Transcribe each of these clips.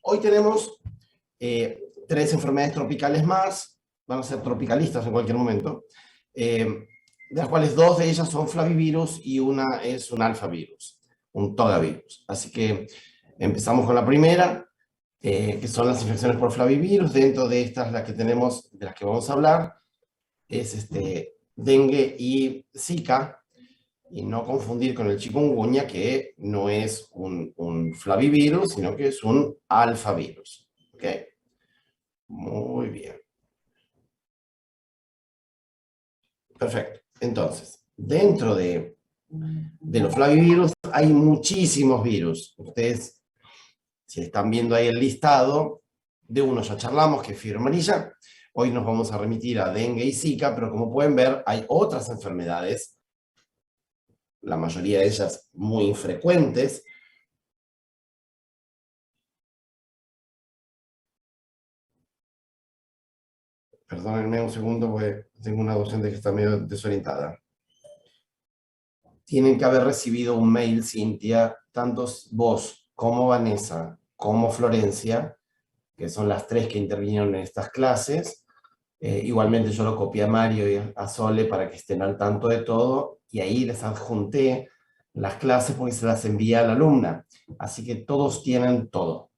Hoy tenemos 3 enfermedades tropicales más, van a ser tropicalistas en cualquier momento, de las cuales 2 de ellas son flavivirus y una es un alfavirus, un togavirus. Así que empezamos con la primera, que son las infecciones por flavivirus. Dentro de estas, la que tenemos, de las que vamos a hablar, es dengue y Zika, y no confundir con el chikungunya, que no es un flavivirus, sino que es un alfavirus. ¿Ok? Muy bien. Perfecto. Entonces, dentro de los flavivirus hay muchísimos virus. Ustedes, si están viendo ahí el listado, de uno ya charlamos, que es fiebre amarilla. Hoy nos vamos a remitir a dengue y Zika, pero como pueden ver, hay otras enfermedades, la mayoría de ellas muy infrecuentes. Perdónenme un segundo, porque tengo una docente que está medio desorientada. Tienen que haber recibido un mail, Cintia, tanto vos como Vanessa, como Florencia, que son las 3 que intervinieron en estas clases. Igualmente yo lo copié a Mario y a Sole para que estén al tanto de todo, y ahí les adjunté las clases porque se las envía a la alumna. Así que todos tienen todo.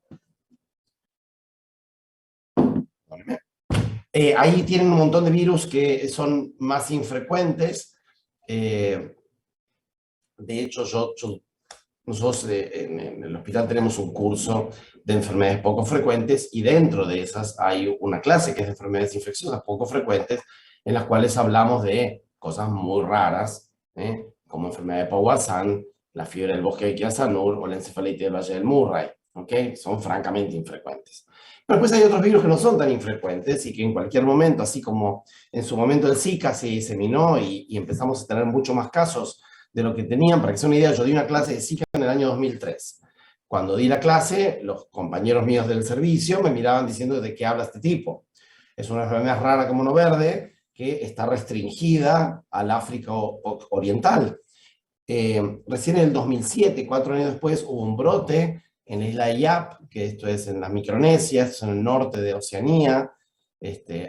Ahí tienen un montón de virus que son más infrecuentes. De hecho, nosotros en el hospital tenemos un curso de enfermedades poco frecuentes, y dentro de esas hay una clase que es de enfermedades infecciosas poco frecuentes, en las cuales hablamos de cosas muy raras, como enfermedad de Powassan, la fiebre del bosque de Kiasanur o la encefalitis del Valle del Murray. ¿Okay? Son francamente infrecuentes. Pero después hay otros virus que no son tan infrecuentes y que en cualquier momento, así como en su momento el Zika se diseminó y empezamos a tener mucho más casos de lo que tenían. Para que se den una idea, yo di una clase de Zika en el año 2003. Cuando di la clase, los compañeros míos del servicio me miraban diciendo: ¿de qué habla este tipo? Es una enfermedad rara como mono verde que está restringida al África Oriental. Recién en el 2007, 4 años después, hubo un brote en la isla de Yap, que esto es en la Micronesia, esto es en el norte de Oceanía,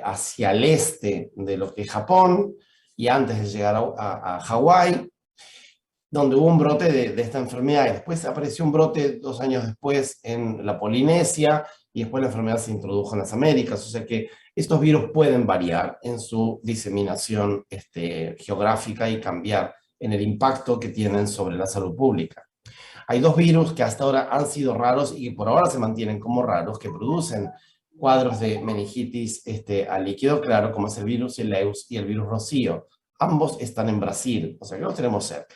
hacia el este de lo que es Japón, y antes de llegar a Hawái, donde hubo un brote de esta enfermedad. Y después apareció un brote 2 años después en la Polinesia, y después la enfermedad se introdujo en las Américas. O sea que estos virus pueden variar en su diseminación geográfica y cambiar en el impacto que tienen sobre la salud pública. Hay 2 virus que hasta ahora han sido raros y que por ahora se mantienen como raros, que producen cuadros de meningitis al líquido claro, como es el virus Eleus y el virus Rocío. Ambos están en Brasil, o sea que los tenemos cerca.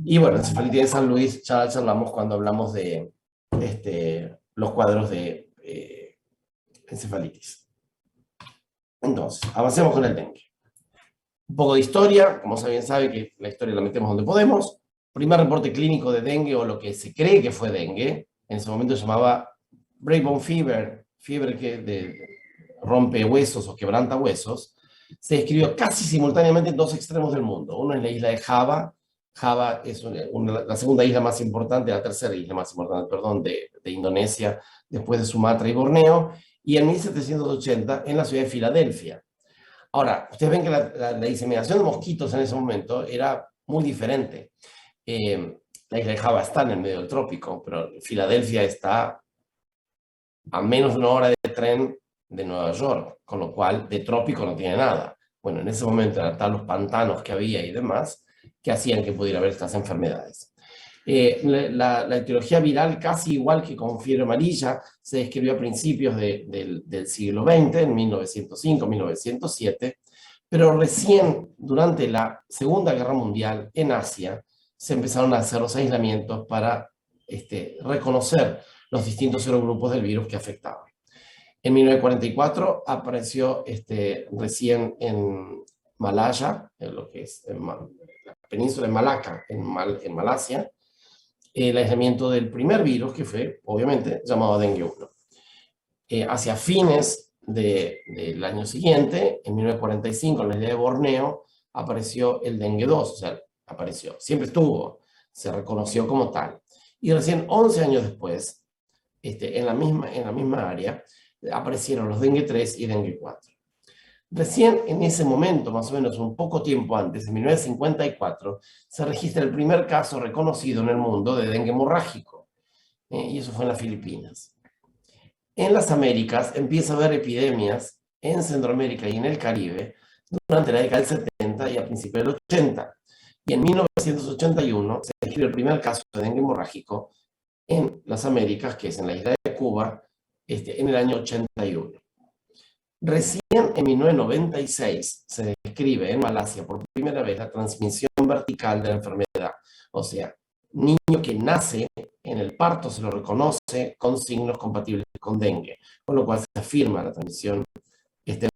Y bueno, encefalitis de San Luis ya charlamos cuando hablamos de los cuadros de encefalitis. Entonces, avancemos con el dengue. Un poco de historia, como bien sabe que la historia la metemos donde podemos. Primer reporte clínico de dengue, o lo que se cree que fue dengue, en ese momento se llamaba Breakbone Fever, fiebre que rompe huesos o quebranta huesos. Se describió casi simultáneamente en 2 extremos del mundo. Uno es la isla de Java. Java es la segunda isla más importante, la tercera isla más importante, perdón, de Indonesia, después de Sumatra y Borneo, y en 1780 en la ciudad de Filadelfia. Ahora, ustedes ven que la diseminación de mosquitos en ese momento era muy diferente. La isla de Java está en el medio del trópico, pero Filadelfia está a menos de 1 hora de tren de Nueva York, con lo cual de trópico no tiene nada. Bueno, en ese momento eran tal los pantanos que había y demás, que hacían que pudiera haber estas enfermedades. La etiología viral, casi igual que con fiebre amarilla, se describió a principios del siglo XX, en 1905, 1907, pero recién durante la Segunda Guerra Mundial en Asia se empezaron a hacer los aislamientos para reconocer los distintos serogrupos del virus que afectaban. En 1944 apareció recién en Malaya, en lo que es la península de Malaca, en Malasia, el aislamiento del primer virus, que fue, obviamente, llamado dengue 1. Hacia fines del año siguiente, en 1945, en la isla de Borneo, apareció el dengue 2, o sea, apareció, siempre estuvo, se reconoció como tal. Y recién 11 años después, en la misma área, aparecieron los dengue 3 y dengue 4. Recién en ese momento, más o menos un poco tiempo antes, en 1954, se registra el primer caso reconocido en el mundo de dengue hemorrágico, y eso fue en las Filipinas. En las Américas empieza a haber epidemias en Centroamérica y en el Caribe durante la década del 70 y a principios del 80. Y en 1981 se describe el primer caso de dengue hemorrágico en las Américas, que es en la isla de Cuba, en el año 81. Recién en 1996 se describe en Malasia por primera vez la transmisión vertical de la enfermedad. O sea, niño que nace en el parto se lo reconoce con signos compatibles con dengue, con lo cual se afirma la transmisión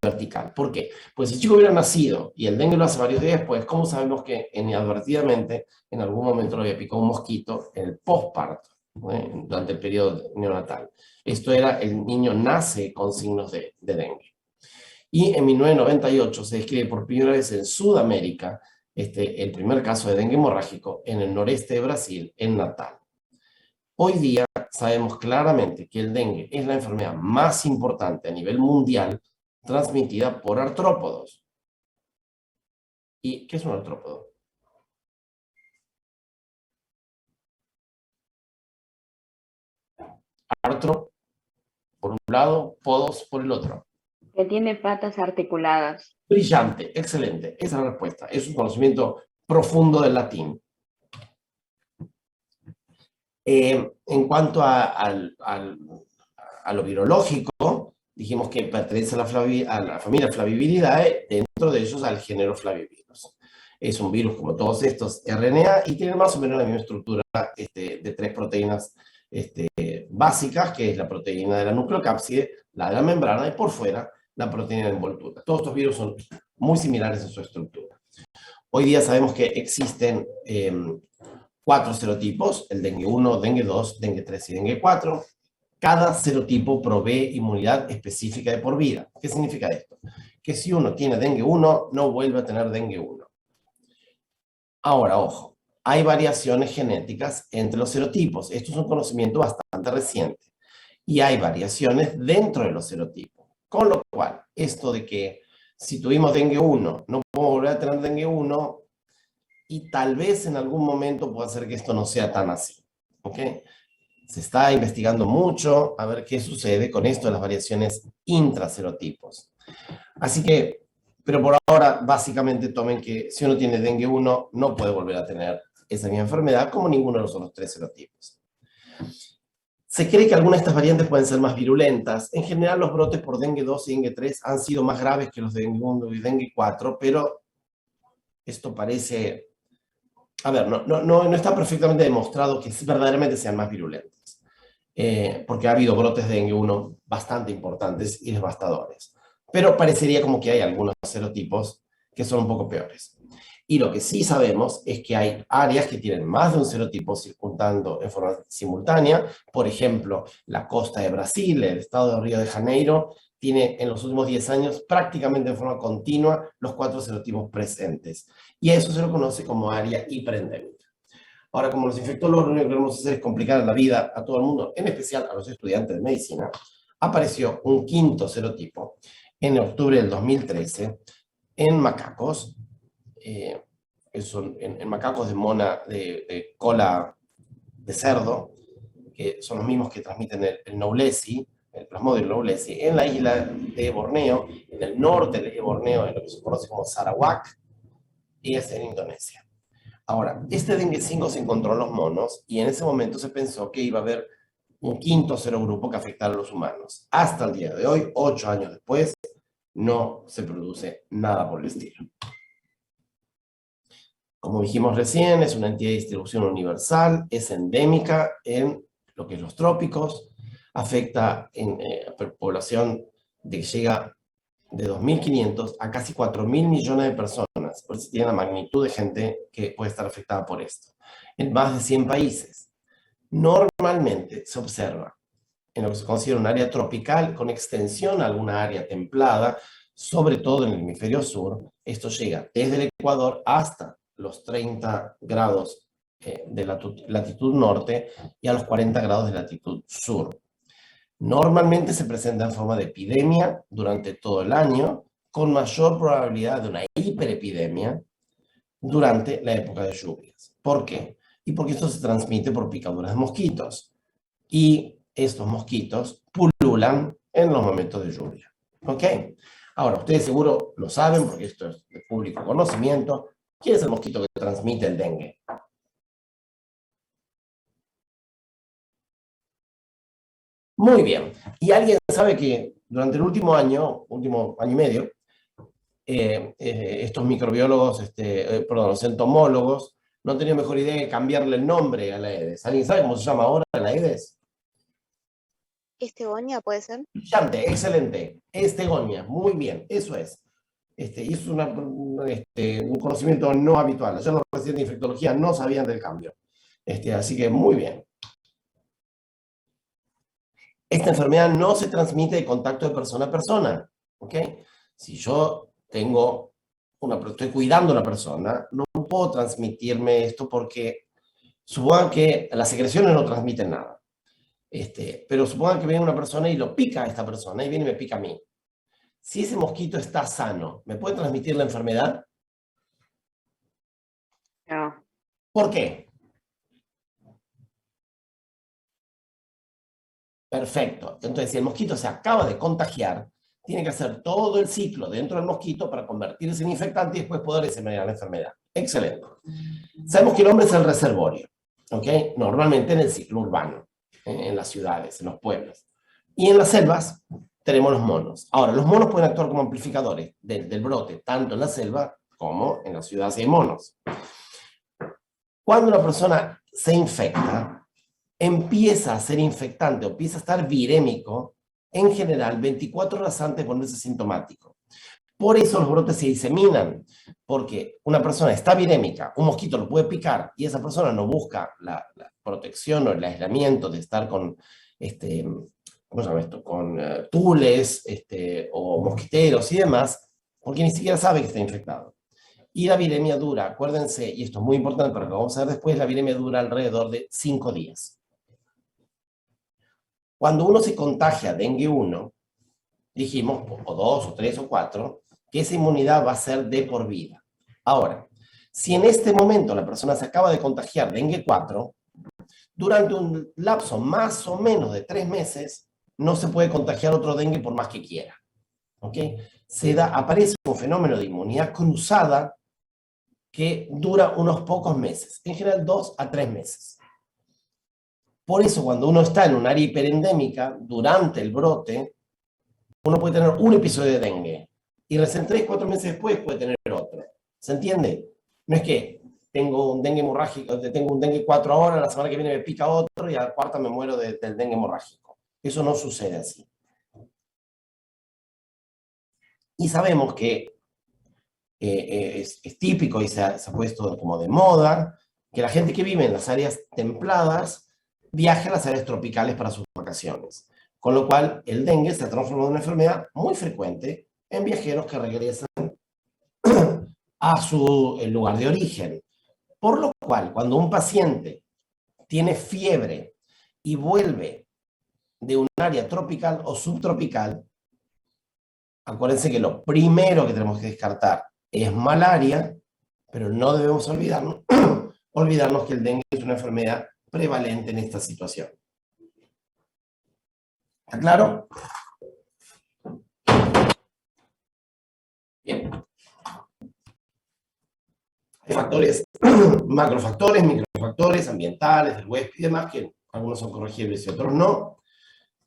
vertical. ¿Por qué? Pues si el chico hubiera nacido y el dengue lo hace varios días después, ¿cómo sabemos que inadvertidamente en algún momento lo había picado un mosquito en el posparto, durante el periodo neonatal? Esto era, el niño nace con signos de dengue. Y en 1998 se describe por primera vez en Sudamérica el primer caso de dengue hemorrágico en el noreste de Brasil, en Natal. Hoy día sabemos claramente que el dengue es la enfermedad más importante a nivel mundial transmitida por artrópodos. ¿Y qué es un artrópodo? Artro por un lado, podos por el otro. Que tiene patas articuladas. Brillante, excelente. Esa es la respuesta. Es un conocimiento profundo del latín. En cuanto a lo virológico, dijimos que pertenece a la familia Flaviviridae, dentro de ellos al género Flavivirus. Es un virus como todos estos RNA y tiene más o menos la misma estructura de 3 proteínas básicas, que es la proteína de la nucleocápside, la de la membrana y por fuera la proteína de envoltura. Todos estos virus son muy similares en su estructura. Hoy día sabemos que existen 4 serotipos, el dengue 1, dengue 2, dengue 3 y dengue 4. Cada serotipo provee inmunidad específica de por vida. ¿Qué significa esto? Que si uno tiene dengue 1, no vuelve a tener dengue 1. Ahora, ojo, hay variaciones genéticas entre los serotipos. Esto es un conocimiento bastante reciente. Y hay variaciones dentro de los serotipos. Con lo cual, esto de que si tuvimos dengue 1, no podemos volver a tener dengue 1, y tal vez en algún momento pueda ser que esto no sea tan así. ¿Ok? Se está investigando mucho a ver qué sucede con esto de las variaciones intraserotipos. Así que, pero por ahora, básicamente tomen que si uno tiene dengue 1, no puede volver a tener esa misma enfermedad como ninguno de los otros 3 serotipos. Se cree que algunas de estas variantes pueden ser más virulentas. En general, los brotes por dengue 2 y dengue 3 han sido más graves que los de dengue 1 y dengue 4, pero esto parece... A ver, no está perfectamente demostrado que verdaderamente sean más virulentas, porque ha habido brotes de dengue 1 bastante importantes y devastadores. Pero parecería como que hay algunos serotipos que son un poco peores. Y lo que sí sabemos es que hay áreas que tienen más de un serotipo circundando en forma simultánea. Por ejemplo, la costa de Brasil, el estado de Río de Janeiro, tiene en los últimos 10 años prácticamente en forma continua los 4 serotipos presentes. Y a eso se lo conoce como área hiperendémica. Ahora, como los infectólogos lo único que queremos hacer es complicar la vida a todo el mundo, en especial a los estudiantes de medicina, apareció un 5º serotipo en octubre del 2013 en macacos, en macacos de cola de cerdo, que son los mismos que transmiten el Knowlesi, el Plasmodium knowlesi, en la isla de Borneo, en el norte de Borneo, en lo que se conoce como Sarawak, y es en Indonesia. Ahora, este dengue 5 se encontró en los monos y en ese momento se pensó que iba a haber un 5º serogrupo que afectara a los humanos. Hasta el día de hoy, 8 años después, no se produce nada por el estilo. Como dijimos recién, es una entidad de distribución universal, es endémica en lo que es los trópicos, afecta en población que llega de 2.500 a casi 4.000 millones de personas. Por eso tiene la magnitud de gente que puede estar afectada por esto. En más de 100 países. Normalmente se observa en lo que se considera un área tropical con extensión a alguna área templada, sobre todo en el hemisferio sur. Esto llega desde el Ecuador hasta los 30 grados de latitud norte y a los 40 grados de latitud sur. Normalmente se presenta en forma de epidemia durante todo el año, con mayor probabilidad de una hiperepidemia durante la época de lluvias. ¿Por qué? Y porque esto se transmite por picaduras de mosquitos. Y estos mosquitos pululan en los momentos de lluvia. ¿Ok? Ahora, ustedes seguro lo saben, porque esto es de público conocimiento. ¿Quién es el mosquito que transmite el dengue? Muy bien. ¿Y alguien sabe que durante el último año y medio, estos microbiólogos, perdón, los entomólogos, no han tenido mejor idea que cambiarle el nombre a la Aedes? ¿Alguien sabe cómo se llama ahora la Aedes? Estegonia, ¿puede ser? Brillante, excelente. Estegonia, muy bien, eso es. Y es un conocimiento no habitual. Ayer los residentes de infectología no sabían del cambio. Así que muy bien. Esta enfermedad no se transmite de contacto de persona a persona. ¿Ok? Si yo estoy cuidando a una persona, no puedo transmitirme esto porque supongan que las secreciones no transmiten nada. Pero supongan que viene una persona y lo pica a esta persona y viene y me pica a mí. Si ese mosquito está sano, ¿me puede transmitir la enfermedad? No. ¿Por qué? Perfecto. Entonces, si el mosquito se acaba de contagiar, tiene que hacer todo el ciclo dentro del mosquito para convertirse en infectante y después poder diseminar la enfermedad. Excelente. Sabemos que el hombre es el reservorio, ¿ok? Normalmente en el ciclo urbano, en las ciudades, en los pueblos. Y en las selvas tenemos los monos. Ahora, los monos pueden actuar como amplificadores del brote, tanto en la selva como en las ciudades hay monos. Cuando una persona se infecta, empieza a ser infectante o empieza a estar virémico, en general, 24 horas antes de ponerse sintomático. Por eso los brotes se diseminan, porque una persona está virémica, un mosquito lo puede picar y esa persona no busca la protección o el aislamiento de estar con, ¿cómo se llama esto? Con tules o mosquiteros y demás, porque ni siquiera sabe que está infectado. Y la viremia dura, acuérdense, y esto es muy importante para lo que vamos a ver después, la viremia dura alrededor de 5 días. Cuando uno se contagia dengue 1, dijimos, o 2, o 3, o 4, que esa inmunidad va a ser de por vida. Ahora, si en este momento la persona se acaba de contagiar dengue 4, durante un lapso más o menos de 3 meses, no se puede contagiar otro dengue por más que quiera. ¿Ok? Aparece un fenómeno de inmunidad cruzada que dura unos pocos meses, en general 2 a 3 meses. Por eso, cuando uno está en un área hiperendémica, durante el brote, uno puede tener un episodio de dengue y recién 3, 4 meses después puede tener otro. ¿Se entiende? No es que tengo un dengue hemorrágico, tengo un dengue 4 ahora, la semana que viene me pica otro y a la cuarta me muero del dengue hemorrágico. Eso no sucede así. Y sabemos que es típico y se ha puesto como de moda que la gente que vive en las áreas templadas viaje a las áreas tropicales para sus vacaciones. Con lo cual, el dengue se ha transformado en una enfermedad muy frecuente en viajeros que regresan a su lugar de origen. Por lo cual, cuando un paciente tiene fiebre y vuelve de un área tropical o subtropical, acuérdense que lo primero que tenemos que descartar es malaria, pero no debemos olvidarnos que el dengue es una enfermedad prevalente en esta situación. ¿Está claro? Bien. Hay factores, macrofactores, microfactores, ambientales, del huésped y demás, que algunos son corregibles y otros no.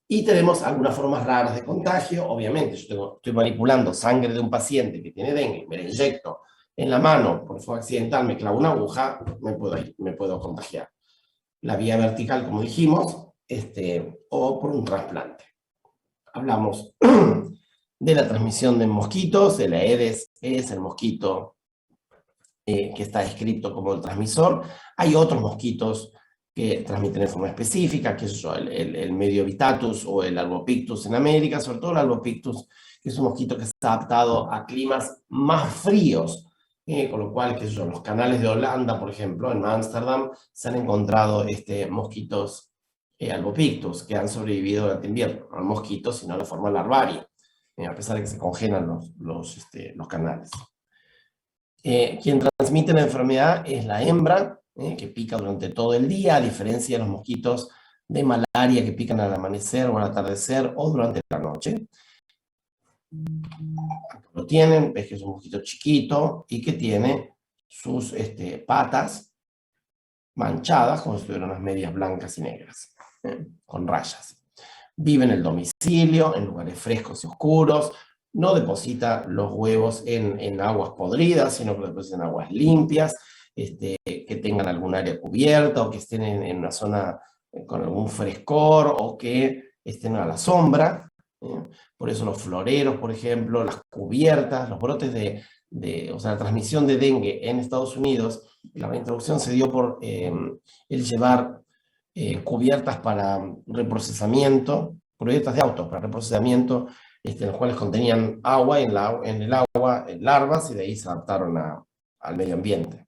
Y tenemos algunas formas raras de contagio. Obviamente, yo estoy manipulando sangre de un paciente que tiene dengue, me la inyecto en la mano, por fue accidental, me clavo una aguja, me puedo contagiar. La vía vertical, como dijimos, o por un trasplante. Hablamos de la transmisión de mosquitos, de la Aedes es el mosquito que está descrito como el transmisor. Hay otros mosquitos que transmiten de forma específica, que es el Mediovitatus o el Albopictus en América, sobre todo el Albopictus, que es un mosquito que está adaptado a climas más fríos, con lo cual, los canales de Holanda, por ejemplo, en Ámsterdam, se han encontrado mosquitos albopictus, que han sobrevivido durante invierno, no al mosquito, sino a la forma larvaria, a pesar de que se congelan los canales. Quien transmite la enfermedad es la hembra, que pica durante todo el día, a diferencia de los mosquitos de malaria que pican al amanecer o al atardecer o durante la noche. Lo tienen, ves que es un mosquito chiquito y que tiene sus patas manchadas como si tuvieran unas medias blancas y negras, con rayas. Vive en el domicilio, en lugares frescos y oscuros, no deposita los huevos en aguas podridas, sino que los deposita en aguas limpias, que tengan algún área cubierta o que estén en una zona con algún frescor o que estén a la sombra. Por eso los floreros, por ejemplo, las cubiertas, los brotes o sea, la transmisión de dengue en Estados Unidos, la introducción se dio por el llevar cubiertas para reprocesamiento, cubiertas de autos para reprocesamiento, los cuales contenían agua, en el agua larvas, y de ahí se adaptaron al medio ambiente.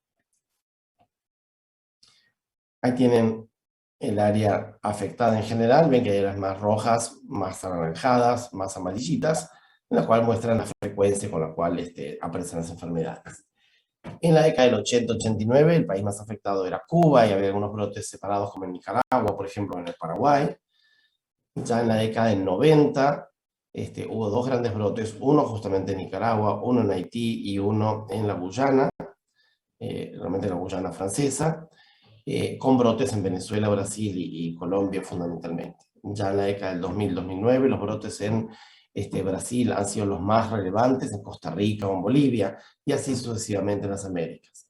Ahí tienen el área afectada en general, ven que hay áreas más rojas, más anaranjadas, más amarillitas, en las cuales muestran la frecuencia con la cual aparecen las enfermedades. En la década del 80-89, el país más afectado era Cuba, y había algunos brotes separados como en Nicaragua, por ejemplo, en el Paraguay. Ya en la década del 90, hubo dos grandes brotes, uno justamente en Nicaragua, uno en Haití y uno en la Guyana, realmente la Guyana francesa, con brotes en Venezuela, Brasil y Colombia fundamentalmente. Ya en la década del 2000-2009, los brotes en Brasil han sido los más relevantes, en Costa Rica o en Bolivia, y así sucesivamente en las Américas.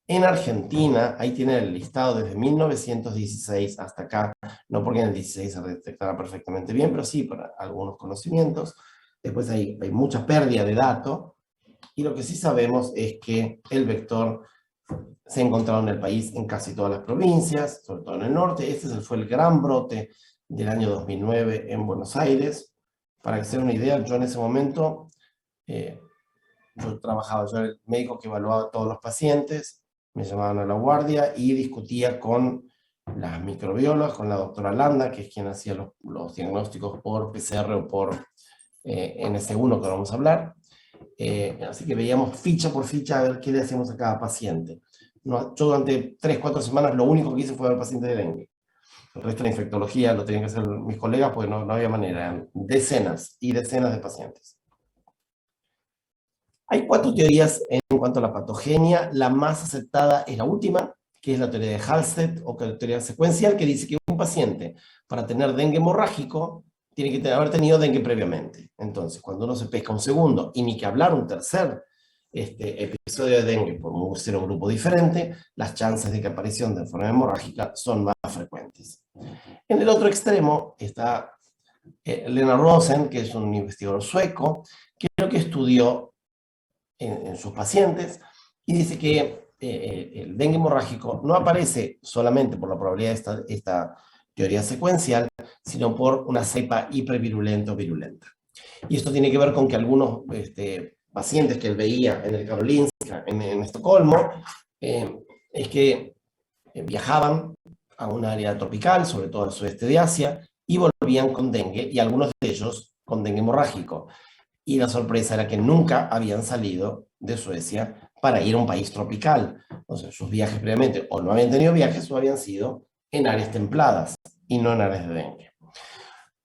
En Argentina, ahí tienen el listado desde 1916 hasta acá, no porque en el 16 se detectara perfectamente bien, pero sí para algunos conocimientos. Después hay mucha pérdida de datos, y lo que sí sabemos es que el vector se ha encontrado en el país en casi todas las provincias, sobre todo en el norte. Fue el gran brote del año 2009 en Buenos Aires. Para que se den una idea, yo en ese momento, yo trabajaba, yo era el médico que evaluaba a todos los pacientes, me llamaban a la guardia y discutía con las microbiólogas, con la doctora Landa, que es quien hacía los diagnósticos por PCR o por NS1, que vamos a hablar. Así que veíamos ficha por ficha a ver qué le hacíamos a cada paciente. No, yo durante 3-4 semanas lo único que hice fue ver pacientes de dengue. El resto de la infectología lo tenían que hacer mis colegas, porque no había manera. Eran decenas y decenas de pacientes. Hay 4 teorías en cuanto a la patogenia. La más aceptada es la última, que es la teoría de Halsted, o la teoría secuencial, que dice que un paciente, para tener dengue hemorrágico, tiene que haber tenido dengue previamente. Entonces, cuando uno se pesca un segundo, y ni que hablar un tercer episodio de dengue por un serogrupo diferente, las chances de que aparición de enfermedad hemorrágica son más frecuentes. En el otro extremo está Lennart Rosen, que es un investigador sueco, que creo que estudió en sus pacientes, y dice que el dengue hemorrágico no aparece solamente por la probabilidad de esta teoría secuencial, sino por una cepa hipervirulenta o virulenta. Y esto tiene que ver con que algunos pacientes que él veía en el Karolinska, en Estocolmo, es que viajaban a un área tropical, sobre todo al sudeste de Asia, y volvían con dengue, y algunos de ellos con dengue hemorrágico. Y la sorpresa era que nunca habían salido de Suecia para ir a un país tropical. Entonces, sus viajes previamente o no habían tenido viajes o habían sido en áreas templadas y no en áreas de dengue.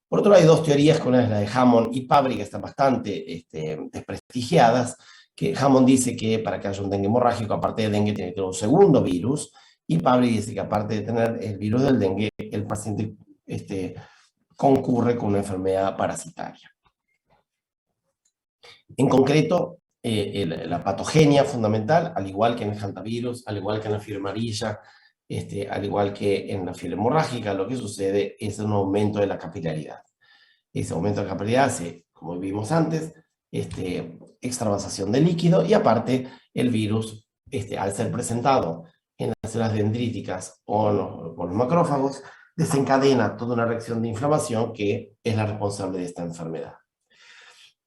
Por otro lado, hay 2 teorías, que una es la de Hammond y Pabry, que están bastante desprestigiadas, que Hammond dice que para que haya un dengue hemorrágico, aparte de dengue, tiene que tener un segundo virus, y Pabry dice que aparte de tener el virus del dengue, el paciente concurre con una enfermedad parasitaria. En concreto, la patogenia fundamental, al igual que en el hantavirus, al igual que en la fiebre amarilla, al igual que en la fiebre hemorrágica, lo que sucede es un aumento de la capilaridad. Ese aumento de la capilaridad hace, como vimos antes, extravasación de líquido, y aparte el virus, al ser presentado en las células dendríticas o por los macrófagos, desencadena toda una reacción de inflamación que es la responsable de esta enfermedad.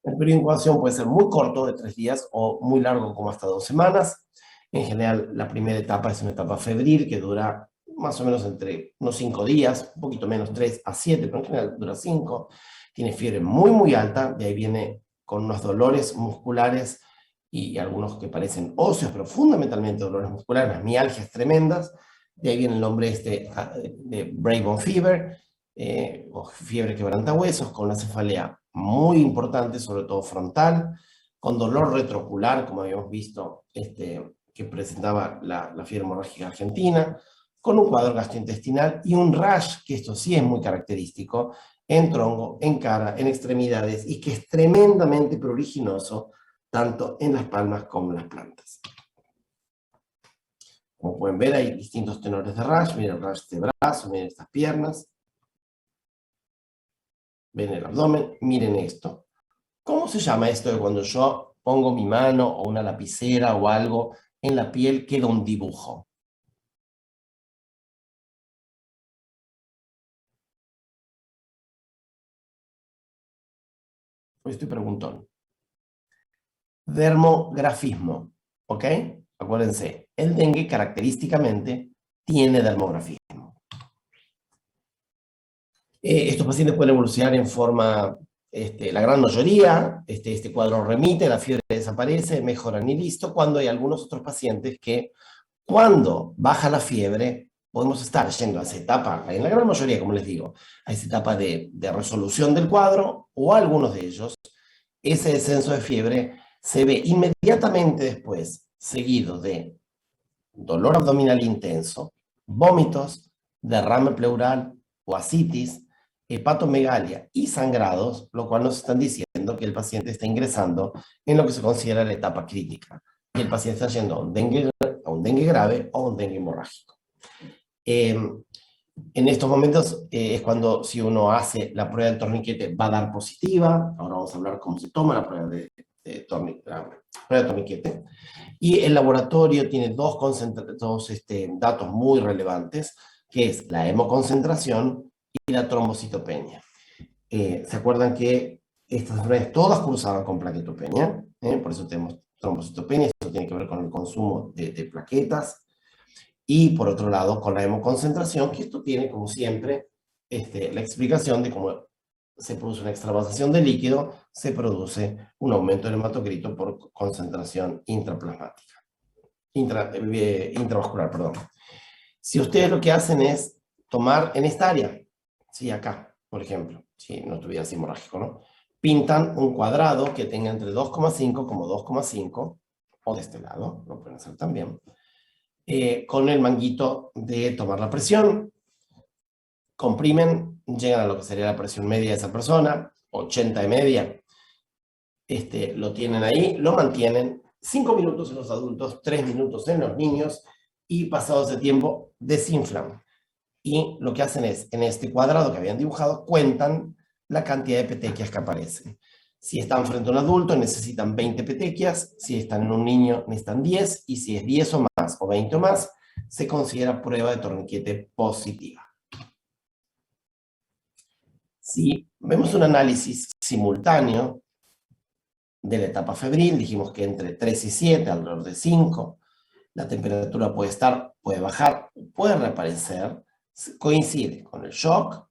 El periodo de incubación puede ser muy corto, de 3 días, o muy largo, como hasta 2 semanas. En general, la primera etapa es una etapa febril que dura más o menos entre unos 5 días, un poquito menos, 3 a 7, pero en general dura 5. Tiene fiebre muy, muy alta, de ahí viene con unos dolores musculares y algunos que parecen óseos, pero fundamentalmente dolores musculares, las mialgias tremendas. De ahí viene el nombre de Brain Bone Fever, o fiebre quebrantahuesos, con una cefalea muy importante, sobre todo frontal, con dolor retroocular, como habíamos visto, que presentaba la fiebre hemorrágica argentina, con un cuadro gastrointestinal y un rash, que esto sí es muy característico, en tronco, en cara, en extremidades, y que es tremendamente pruriginoso, tanto en las palmas como en las plantas. Como pueden ver, hay distintos tenores de rash. Miren el rash de brazo, miren estas piernas, ven el abdomen, miren esto. ¿Cómo se llama esto de cuando yo pongo mi mano o una lapicera o algo en la piel, queda un dibujo? Pues estoy preguntón. Dermografismo, ¿ok? Acuérdense, el dengue característicamente tiene dermografismo. Estos pacientes pueden evolucionar en forma, la gran mayoría, este cuadro remite, la fiebre desaparece, mejoran y listo, cuando hay algunos otros pacientes que cuando baja la fiebre podemos estar yendo a esa etapa, en la gran mayoría, como les digo, a esa etapa de resolución del cuadro, o algunos de ellos, ese descenso de fiebre se ve inmediatamente después, seguido de dolor abdominal intenso, vómitos, derrame pleural o ascitis, hepatomegalia y sangrados, lo cual nos están diciendo que el paciente está ingresando en lo que se considera la etapa crítica. Y el paciente está yendo a un dengue grave o un dengue hemorrágico. En estos momentos es cuando, si uno hace la prueba del torniquete, va a dar positiva. Ahora vamos a hablar cómo se toma la prueba de torniquete. Y el laboratorio tiene dos datos muy relevantes, que es la hemoconcentración y la trombocitopenia. ¿Se acuerdan que estas enfermedades todas cursaban con plaquetopenia? Por eso tenemos trombocitopenia, eso tiene que ver con el consumo de plaquetas. Y por otro lado, con la hemoconcentración, que esto tiene, como siempre, la explicación de cómo se produce una extravasación de líquido, se produce un aumento del hematocrito por concentración intraplasmática, intravascular, perdón. Si ustedes lo que hacen es tomar en esta área, sí, acá, por ejemplo, si no estuviera así hemorrágico, ¿no? Pintan un cuadrado que tenga entre 2,5 como 2,5, o de este lado, lo pueden hacer también, con el manguito de tomar la presión, comprimen, llegan a lo que sería la presión media de esa persona, 80 de media, lo tienen ahí, lo mantienen 5 minutos en los adultos, 3 minutos en los niños, y pasado ese tiempo desinflan. Y lo que hacen es, en este cuadrado que habían dibujado, cuentan la cantidad de petequias que aparecen. Si están frente a un adulto, necesitan 20 petequias, si están en un niño, necesitan 10, y si es 10 o más, o 20 o más, se considera prueba de torniquete positiva. Si vemos un análisis simultáneo de la etapa febril, dijimos que entre 3 y 7, alrededor de 5, la temperatura puede bajar, puede reaparecer, coincide con el shock,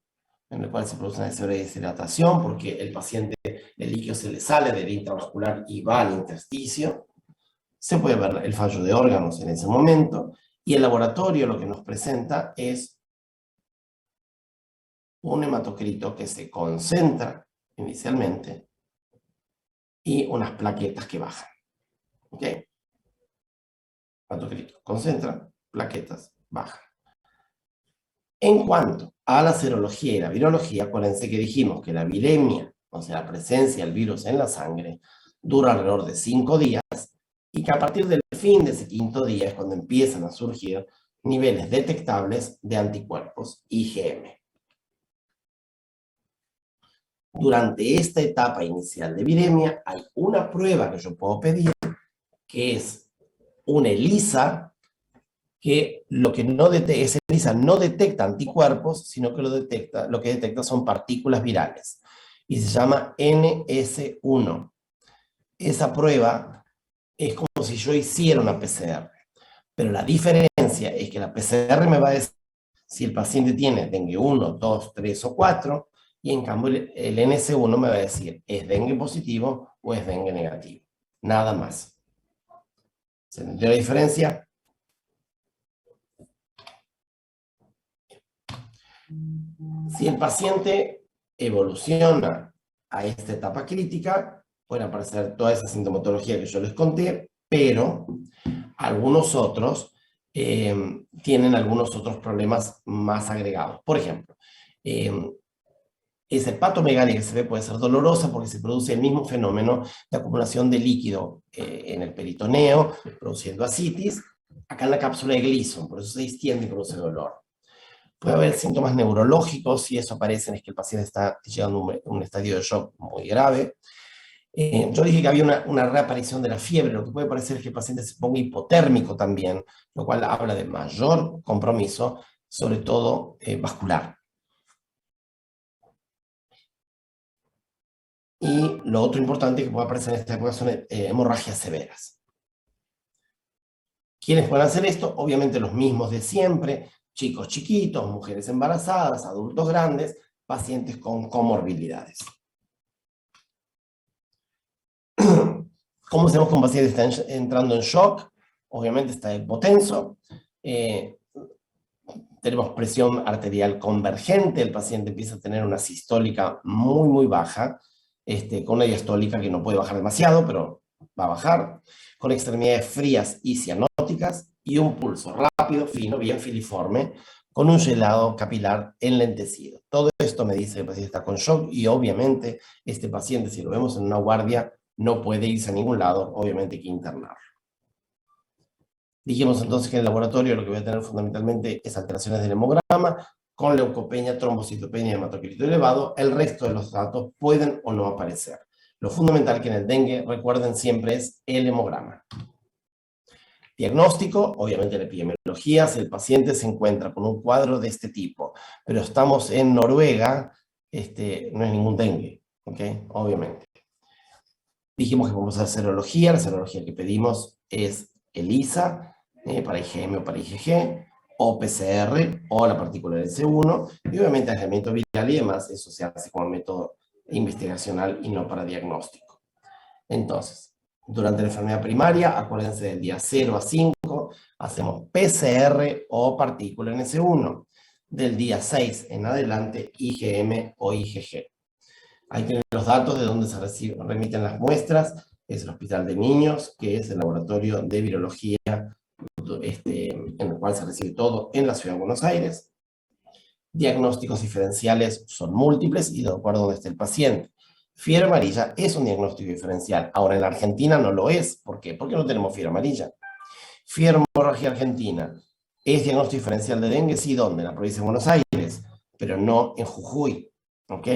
en el cual se produce una severa deshidratación porque el paciente, el líquido se le sale del intravascular y va al intersticio. Se puede ver el fallo de órganos en ese momento, y el laboratorio lo que nos presenta es un hematocrito que se concentra inicialmente y unas plaquetas que bajan. ¿Ok? Hematocrito concentra, plaquetas bajan. En cuanto a la serología y la virología, acuérdense que dijimos que la viremia, o sea, la presencia del virus en la sangre, dura alrededor de 5 días, y que a partir del fin de ese 5.º día es cuando empiezan a surgir niveles detectables de anticuerpos IgM. Durante esta etapa inicial de viremia hay una prueba que yo puedo pedir, que es una ELISA, que lo que no detecta, esa ELISA no detecta anticuerpos, sino que lo que detecta son partículas virales, y se llama NS1. Esa prueba es como si yo hiciera una PCR, pero la diferencia es que la PCR me va a decir si el paciente tiene dengue 1, 2, 3 o 4, y en cambio el NS1 me va a decir, ¿es dengue positivo o es dengue negativo? Nada más. ¿Se entendió la diferencia? Si el paciente evoluciona a esta etapa crítica, pueden aparecer toda esa sintomatología que yo les conté, pero algunos otros tienen algunos otros problemas más agregados. Por ejemplo, esa hepatomegalia que se ve puede ser dolorosa porque se produce el mismo fenómeno de acumulación de líquido en el peritoneo, produciendo ascitis, acá en la cápsula de Gleason, por eso se distiende y produce dolor. Puede haber síntomas neurológicos, si eso aparece es que el paciente está llegando a un estadio de shock muy grave. Yo dije que había una reaparición de la fiebre, lo que puede parecer es que el paciente se ponga hipotérmico también, lo cual habla de mayor compromiso, sobre todo vascular. Y lo otro importante que puede aparecer en esta época son hemorragias severas. ¿Quiénes pueden hacer esto? Obviamente los mismos de siempre, chicos chiquitos, mujeres embarazadas, adultos grandes, pacientes con comorbilidades. ¿Cómo sabemos que un paciente está entrando en shock? Obviamente está hipotenso, tenemos presión arterial convergente, el paciente empieza a tener una sistólica muy baja, con una diastólica que no puede bajar demasiado, pero va a bajar, con extremidades frías y cianóticas, y un pulso rápido, fino, bien filiforme, con un gelado capilar enlentecido. Todo esto me dice que el paciente está con shock, y obviamente este paciente, si lo vemos en una guardia, no puede irse a ningún lado, obviamente hay que internarlo. Dijimos entonces que en el laboratorio lo que voy a tener fundamentalmente es alteraciones del hemograma, con leucopenia, trombocitopenia y hematocrito elevado. El resto de los datos pueden o no aparecer. Lo fundamental que en el dengue, recuerden siempre, es el hemograma. Diagnóstico, obviamente la epidemiología, si el paciente se encuentra con un cuadro de este tipo, pero estamos en Noruega, no es ningún dengue, ¿ok? Obviamente. Dijimos que podemos hacer serología, la serología que pedimos es ELISA, para IgM o para IgG, o PCR, o la partícula S1, y obviamente aislamiento viral y demás, eso se hace como método investigacional y no para diagnóstico. Entonces, durante la enfermedad primaria, acuérdense del día 0 a 5, hacemos PCR o partícula en S1, del día 6 en adelante, IgM o IgG. Ahí tienen los datos de dónde se remiten las muestras, es el Hospital de Niños, que es el laboratorio de virología en el cual se recibe todo en la Ciudad de Buenos Aires. Diagnósticos diferenciales son múltiples y de acuerdo a donde esté el paciente. Fiebre amarilla es un diagnóstico diferencial. Ahora en la Argentina no lo es. ¿Por qué? Porque no tenemos fiebre amarilla. Fiebre hemorragia argentina es diagnóstico diferencial de dengue, sí, ¿dónde? En la provincia de Buenos Aires, pero no en Jujuy. ¿Ok?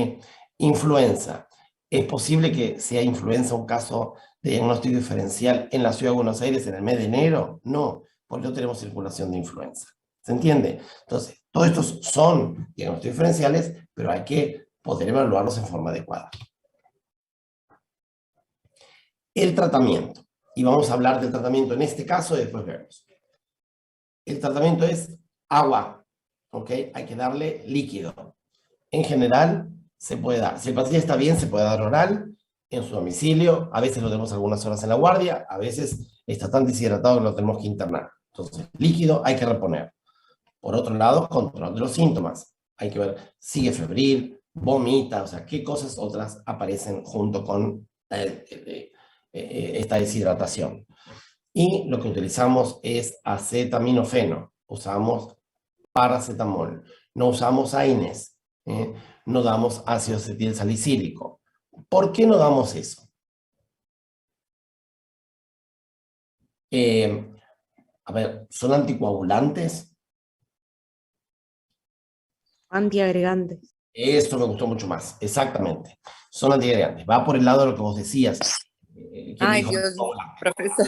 Influenza. ¿Es posible que sea influenza un caso de diagnóstico diferencial en la Ciudad de Buenos Aires en el mes de enero? No, porque no tenemos circulación de influenza. ¿Se entiende? Entonces, todos estos son diagnósticos diferenciales, pero hay que poder evaluarlos en forma adecuada. El tratamiento. Y vamos a hablar del tratamiento en este caso y después vemos. El tratamiento es agua. ¿Ok? Hay que darle líquido. En general, se puede dar. Si el paciente está bien, se puede dar oral en su domicilio. A veces lo tenemos algunas horas en la guardia. A veces está tan deshidratado que lo tenemos que internar. Entonces, líquido hay que reponer. Por otro lado, control de los síntomas. Hay que ver, sigue febril, vomita, o sea, qué cosas otras aparecen junto con esta deshidratación. Y lo que utilizamos es acetaminofeno. Usamos paracetamol. No usamos AINES. No damos ácido acetil salicílico. ¿Por qué no damos eso? A ver, ¿son anticoagulantes? Antiagregantes. Esto me gustó mucho más, exactamente. Son antiagregantes. Va por el lado de lo que vos decías. Ay, Dios mío, profesor.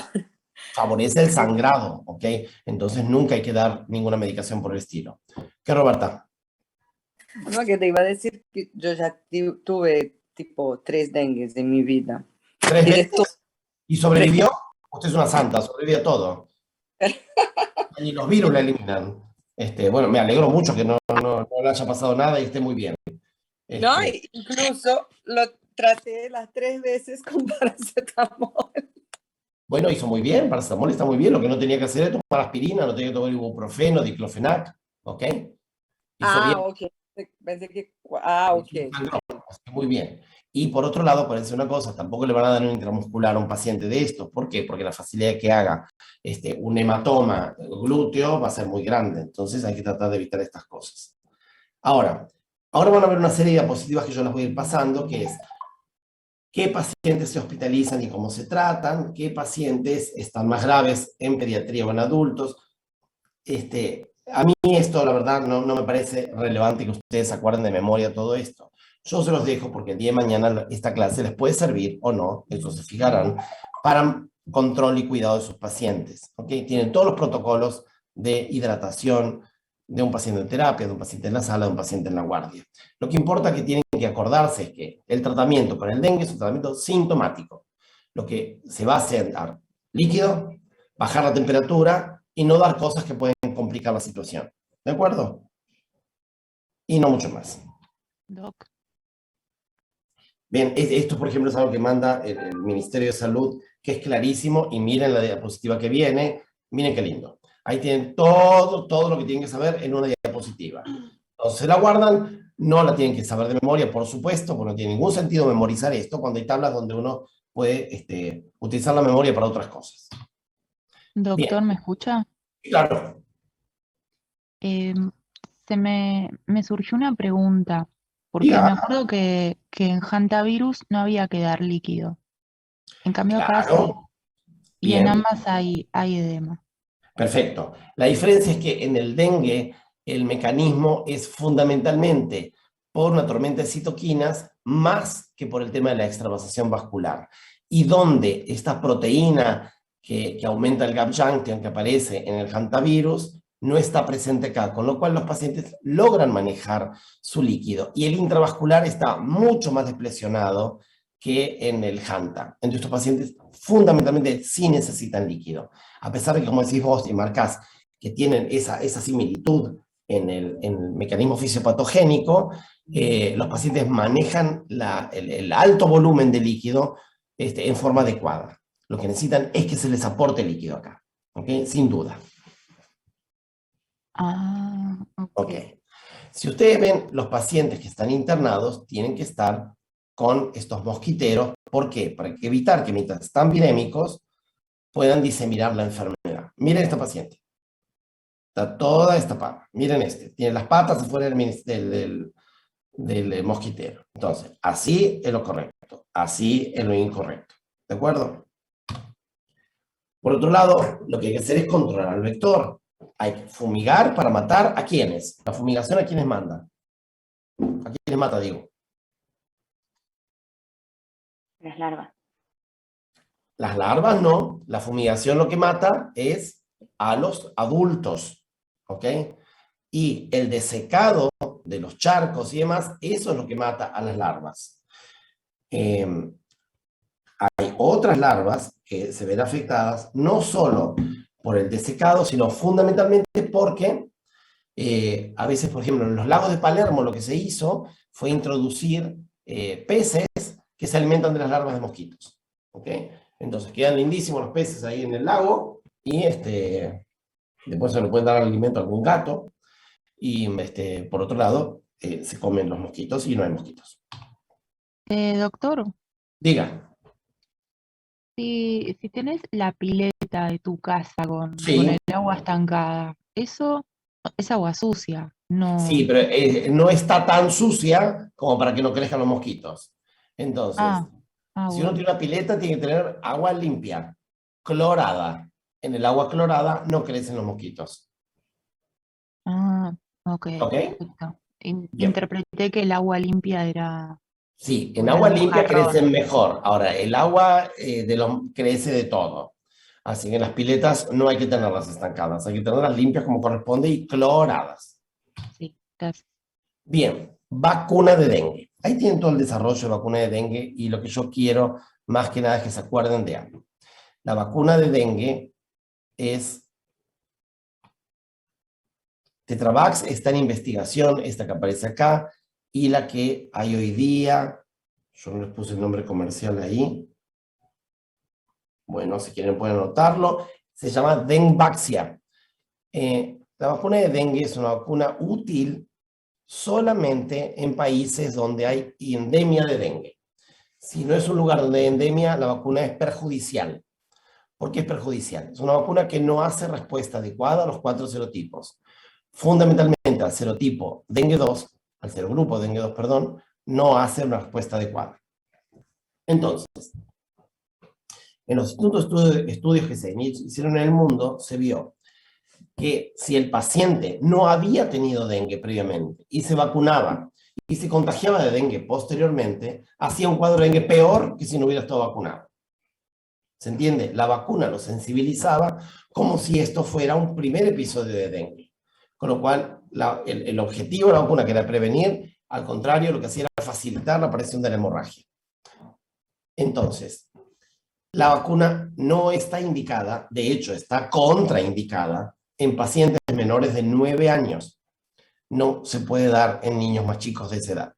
Favorece el sangrado, ¿ok? Entonces nunca hay que dar ninguna medicación por el estilo. ¿Qué, Roberta? No, que te iba a decir que yo ya tuve tipo 3 dengues en mi vida. ¿3 Y de veces? ¿Y sobrevivió? Usted es una santa, sobrevive a todo. Y los virus la eliminan. Bueno, me alegro mucho que no le haya pasado nada y esté muy bien. No, incluso lo traté las 3 veces con paracetamol. Bueno, hizo muy bien, paracetamol está muy bien, lo que no tenía que hacer es tomar aspirina, no tenía que tomar ibuprofeno, diclofenac, ¿ok? Hizo bien. Ok. Pensé que... ok. Muy bien. Y por otro lado, parece una cosa, tampoco le van a dar un intramuscular a un paciente de esto. ¿Por qué? Porque la facilidad de que haga un hematoma glúteo va a ser muy grande. Entonces hay que tratar de evitar estas cosas. Ahora van a ver una serie de diapositivas que yo las voy a ir pasando, que es qué pacientes se hospitalizan y cómo se tratan, qué pacientes están más graves en pediatría o en adultos. A mí esto, la verdad, no me parece relevante que ustedes se acuerden de memoria todo esto. Yo se los dejo porque el día de mañana esta clase les puede servir o no, eso se fijarán, para control y cuidado de sus pacientes. ¿Okay? Tienen todos los protocolos de hidratación de un paciente en terapia, de un paciente en la sala, de un paciente en la guardia. Lo que importa que tienen que acordarse es que el tratamiento para el dengue es un tratamiento sintomático. Lo que se va a hacer es dar líquido, bajar la temperatura y no dar cosas que pueden complicar la situación. ¿De acuerdo? Y no mucho más. Doc. Bien, esto por ejemplo es algo que manda el Ministerio de Salud, que es clarísimo, y miren la diapositiva que viene, miren qué lindo. Ahí tienen todo lo que tienen que saber en una diapositiva. Entonces se la guardan, no la tienen que saber de memoria, por supuesto, porque no tiene ningún sentido memorizar esto cuando hay tablas donde uno puede utilizar la memoria para otras cosas. Doctor, Bien, ¿me escucha? claro. Me surgió una pregunta, porque Diga, me acuerdo que en Hantavirus no había que dar líquido. En cambio acá sí, claro. y en Bien. ambas hay edema. Perfecto. La diferencia es que en el dengue el mecanismo es fundamentalmente por una tormenta de citoquinas más que por el tema de la extravasación vascular. Y donde esta proteína que aumenta el gap junction que aparece en el hantavirus no está presente acá, con lo cual los pacientes logran manejar su líquido. Y el intravascular está mucho más despresionado que en el hanta. Entonces estos pacientes fundamentalmente sí necesitan líquido. A pesar de que, como decís vos y marcás, que tienen esa similitud en el mecanismo fisiopatogénico, los pacientes manejan el alto volumen de líquido en forma adecuada. Lo que necesitan es que se les aporte líquido acá, ¿ok? Sin duda. Ah, Ok. ok. Si ustedes ven, los pacientes que están internados tienen que estar con estos mosquiteros. ¿Por qué? Para evitar que mientras están virémicos puedan diseminar la enfermedad. Miren esta paciente. Está toda destapada. Miren tiene las patas afuera del mosquitero. Entonces, así es lo correcto, así es lo incorrecto. ¿De acuerdo? Por otro lado, lo que hay que hacer es controlar al vector. Hay que fumigar para matar a quiénes. La fumigación a quiénes manda. A quiénes mata, digo. Las larvas. Las larvas no. La fumigación lo que mata es a los adultos. ¿Ok? Y el desecado de los charcos y demás, eso es lo que mata a las larvas. Hay otras larvas que se ven afectadas no solo por el desecado, sino fundamentalmente porque a veces, por ejemplo, en los lagos de Palermo lo que se hizo fue introducir peces que se alimentan de las larvas de mosquitos. ¿Ok? Entonces quedan lindísimos los peces ahí en el lago y después se le pueden dar alimento a algún gato y por otro lado se comen los mosquitos y no hay mosquitos. Doctor, Diga. si tenés la pileta de tu casa con Sí, el agua estancada, eso es agua sucia, sí, no. pero no está tan sucia como para que no crezcan los mosquitos. Entonces, Ah, ah, si uno bueno. tiene una pileta, tiene que tener agua limpia, clorada. En el agua clorada no crecen los mosquitos. Ah, ok, ¿Ok? perfecto. Bien. Interpreté que el agua limpia era Sí, en una agua de un limpia crecen jarrón. mejor. Ahora, el agua crece de todo. Así que las piletas no hay que tenerlas estancadas, hay que tenerlas limpias como corresponde y cloradas. Sí, gracias. Bien, vacuna de dengue. Ahí tienen todo el desarrollo de vacuna de dengue y lo que yo quiero más que nada es que se acuerden de algo. La vacuna de dengue es Tetravax está en investigación, esta que aparece acá, y la que hay hoy día, yo no les puse el nombre comercial ahí, bueno, si quieren pueden anotarlo, se llama Dengvaxia. La vacuna de dengue es una vacuna útil solamente en países donde hay endemia de dengue. Si no es un lugar donde hay endemia, la vacuna es perjudicial. ¿Por qué es perjudicial? Es una vacuna que no hace respuesta adecuada a los 4 serotipos. Fundamentalmente al serotipo dengue 2, al serogrupo dengue 2, perdón, no hace una respuesta adecuada. Entonces, en los estudios que se hicieron en el mundo, se vio que si el paciente no había tenido dengue previamente y se vacunaba y se contagiaba de dengue posteriormente, hacía un cuadro de dengue peor que si no hubiera estado vacunado. ¿Se entiende? La vacuna lo sensibilizaba como si esto fuera un primer episodio de dengue. Con lo cual, el objetivo de la vacuna, que era prevenir, al contrario, lo que hacía era facilitar la aparición de la hemorragia. Entonces, la vacuna no está indicada, de hecho está contraindicada en pacientes menores de 9 años. No se puede dar en niños más chicos de esa edad.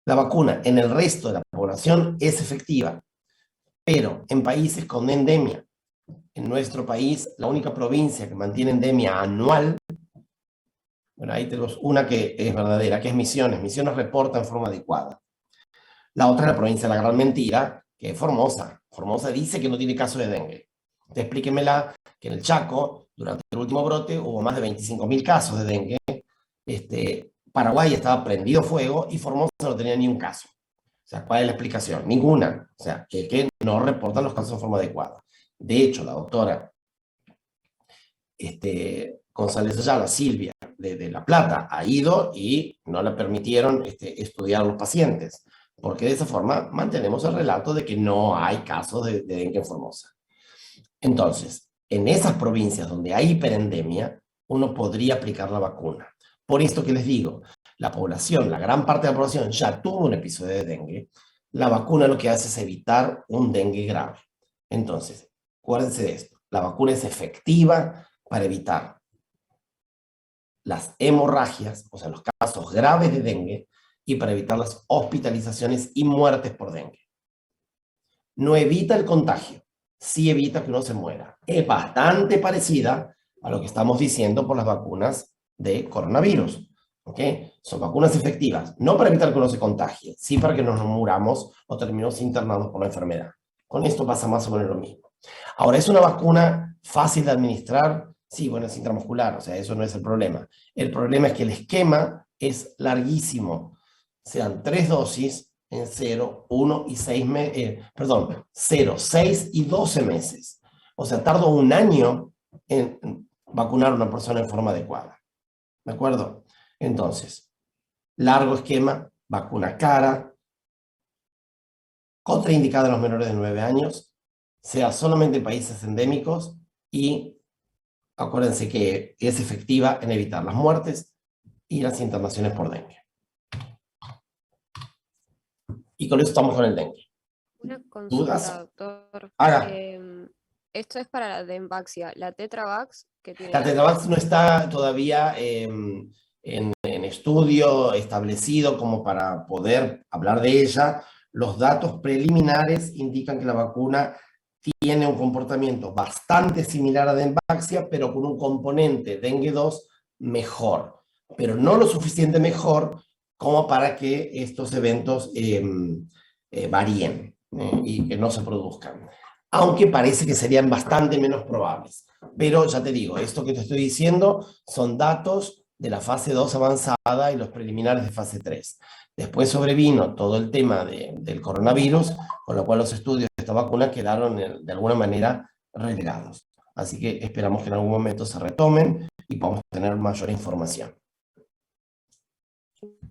La vacuna en el resto de la población es efectiva, pero en países con endemia, en nuestro país, la única provincia que mantiene endemia anual, bueno, ahí tenemos una que es verdadera, que es Misiones. Misiones reporta en forma adecuada. La otra es la provincia de la Gran Mentira, que es Formosa. Formosa dice que no tiene caso de dengue. Entonces, explíquemela que en el Chaco, durante el último brote, hubo más de 25.000 casos de dengue. Paraguay estaba prendido fuego y Formosa no tenía ni un caso. O sea, ¿cuál es la explicación? Ninguna. O sea, que no reportan los casos en forma adecuada. De hecho, la doctora González Ayala, Silvia, de La Plata, ha ido y no le permitieron estudiar a los pacientes, porque de esa forma mantenemos el relato de que no hay casos de dengue en Formosa. Entonces, en esas provincias donde hay hiperendemia, uno podría aplicar la vacuna. Por esto que les digo, la población, la gran parte de la población ya tuvo un episodio de dengue. La vacuna lo que hace es evitar un dengue grave. Entonces, acuérdense de esto. La vacuna es efectiva para evitar las hemorragias, o sea, los casos graves de dengue, y para evitar las hospitalizaciones y muertes por dengue. No evita el contagio, sí evita que uno se muera. Es bastante parecida a lo que estamos diciendo por las vacunas de coronavirus. ¿Ok? Son vacunas efectivas, no para evitar que uno se contagie, sí para que no nos muramos o terminemos internados por la enfermedad. Con esto pasa más o menos lo mismo. Ahora, ¿es una vacuna fácil de administrar? Sí, bueno, es intramuscular, o sea, eso no es el problema. El problema es que el esquema es larguísimo. Sean 3 dosis en 0, 1 y 6 meses, 0, 6 y 12 meses. O sea, tardo un año en vacunar a una persona en forma adecuada. ¿De acuerdo? Entonces, largo esquema, vacuna cara, contraindicada a los menores de 9 años, sea solamente en países endémicos y acuérdense que es efectiva en evitar las muertes y las internaciones por dengue. Y con eso estamos con el dengue. Una consulta, ¿Dudas? doctor. Haga. Esto es para la Dengvaxia. La Tetravax, que tiene La Tetravax no está todavía en estudio establecido como para poder hablar de ella. Los datos preliminares indican que la vacuna tiene un comportamiento bastante similar a Dengvaxia, pero con un componente dengue 2 mejor, pero no lo suficiente mejor como para que estos eventos varíen y que no se produzcan. Aunque parece que serían bastante menos probables. Pero ya te digo, esto que te estoy diciendo son datos de la fase 2 avanzada y los preliminares de fase 3. Después sobrevino todo el tema del coronavirus, con lo cual los estudios de esta vacuna quedaron de alguna manera relegados. Así que esperamos que en algún momento se retomen y podamos tener mayor información.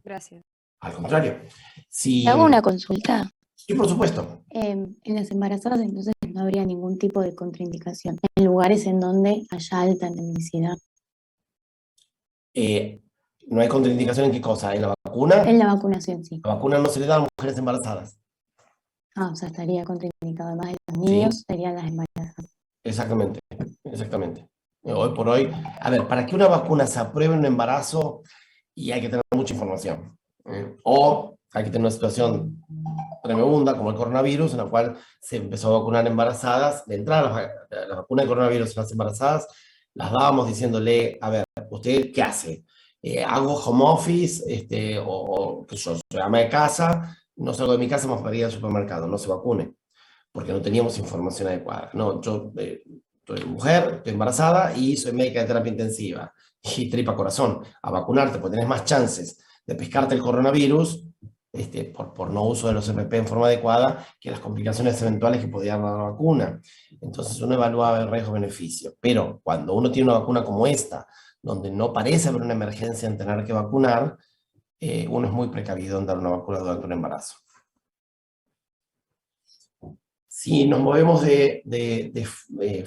Gracias. Al contrario, si... ¿Te hago una consulta? Sí, por supuesto. En las embarazadas entonces no habría ningún tipo de contraindicación en lugares en donde haya alta endemicidad. ¿No hay contraindicación en qué cosa? ¿En la vacuna? En la vacunación, sí. La vacuna no se le da a mujeres embarazadas. Ah, o sea, estaría contraindicado. Además de los niños, Sí. serían las embarazadas. Exactamente, exactamente. Hoy por hoy, a ver, para que una vacuna se apruebe en un embarazo, y hay que tener mucha información. O hay que tener una situación tremenda como el coronavirus, en la cual se empezó a vacunar embarazadas. De entrada, la vacuna de coronavirus en las embarazadas, las dábamos diciéndole, a ver, ¿usted qué hace? ¿Hago home office? O que yo soy ama de casa, no salgo de mi casa más para ir al supermercado, no se vacune, porque no teníamos información adecuada. No, yo soy mujer, estoy embarazada y soy médica de terapia intensiva y tripa corazón. A vacunarte, porque tenés más chances de pescarte el coronavirus por no uso de los EPP en forma adecuada que las complicaciones eventuales que podía dar la vacuna. Entonces uno evaluaba el riesgo-beneficio. Pero cuando uno tiene una vacuna como esta, donde no parece haber una emergencia en tener que vacunar, uno es muy precavido en dar una vacuna durante un embarazo. Si nos movemos de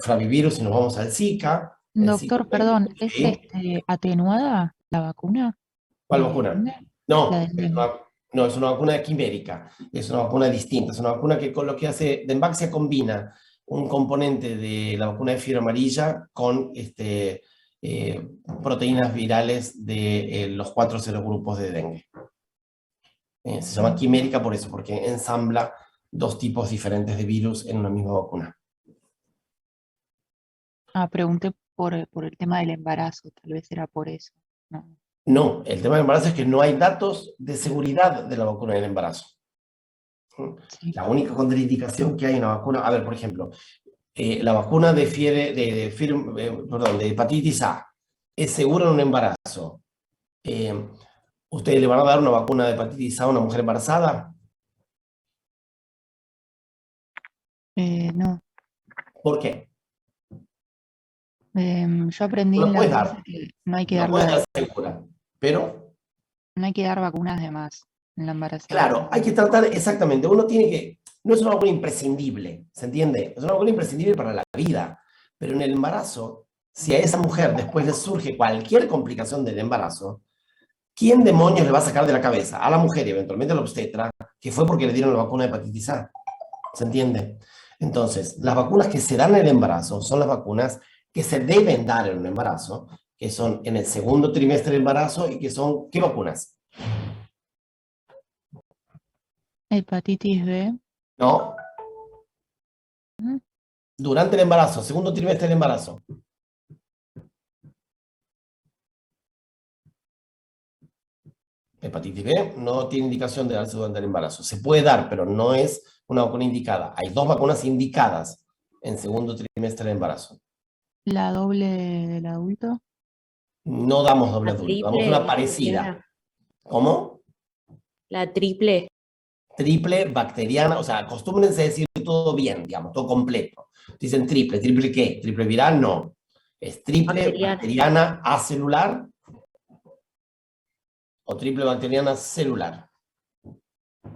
Flavivirus y nos vamos al Zika. Doctor, perdón, ¿es atenuada la vacuna? ¿Cuál vacuna? ¿La No, del dengue? no, es una vacuna quimérica, es una vacuna distinta, es una vacuna que con lo que hace, Dengvaxia combina un componente de la vacuna de fiebre amarilla con proteínas virales de los 4 serogrupos de dengue. Se llama quimérica por eso, porque ensambla dos tipos diferentes de virus en una misma vacuna. Pregunté por el tema del embarazo, tal vez era por eso. No. No, el tema del embarazo es que no hay datos de seguridad de la vacuna del embarazo. Sí. La única contraindicación que hay en la vacuna, a ver, por ejemplo, la vacuna de de hepatitis A, ¿es segura en un embarazo? ¿Ustedes le van a dar una vacuna de hepatitis A a una mujer embarazada? No. ¿Por qué? Yo aprendí No en la la puedes clase dar, que no hay que no dar, puedes dar segura, pero no hay que dar vacunas de más en la embarazada. claro, hay que tratar exactamente, uno tiene que, no es una vacuna imprescindible, ¿se entiende? Es una vacuna imprescindible para la vida, pero en el embarazo, si a esa mujer después le surge cualquier complicación del embarazo, ¿quién demonios le va a sacar de la cabeza? A la mujer y eventualmente a la obstetra, que fue porque le dieron la vacuna de hepatitis A, ¿se entiende? Entonces, las vacunas que se dan en el embarazo son las vacunas que se deben dar en un embarazo, que son en el segundo trimestre del embarazo y que son, ¿qué vacunas? Hepatitis B. No, ¿Mm? durante el embarazo, segundo trimestre del embarazo. Hepatitis B no tiene indicación de darse durante el embarazo. Se puede dar, pero no es una vacuna indicada. Hay dos vacunas indicadas en segundo trimestre del embarazo. ¿La doble del adulto? No damos doble La adulto, damos triple, una parecida. ¿Cómo? La triple. Triple bacteriana, o sea, acostúmbrense a decir todo bien, digamos, todo completo. Dicen triple, ¿triple qué? ¿Triple viral? No. Es triple bacteriana acelular o triple bacteriana celular.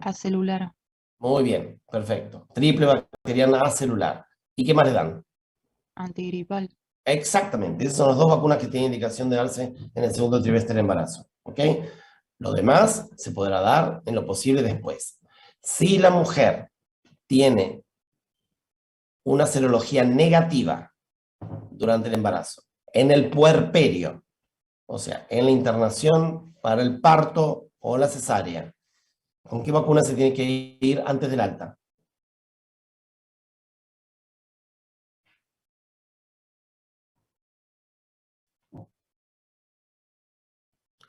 Acelular. Muy bien, perfecto. Triple bacteriana acelular. ¿Y qué más le dan? Antigripal. Exactamente, esas son las dos vacunas que tienen indicación de darse en el segundo trimestre del embarazo. ¿Ok? Lo demás se podrá dar en lo posible después. Si la mujer tiene una serología negativa durante el embarazo, en el puerperio, o sea, en la internación para el parto o la cesárea, ¿con qué vacuna se tiene que ir antes del alta?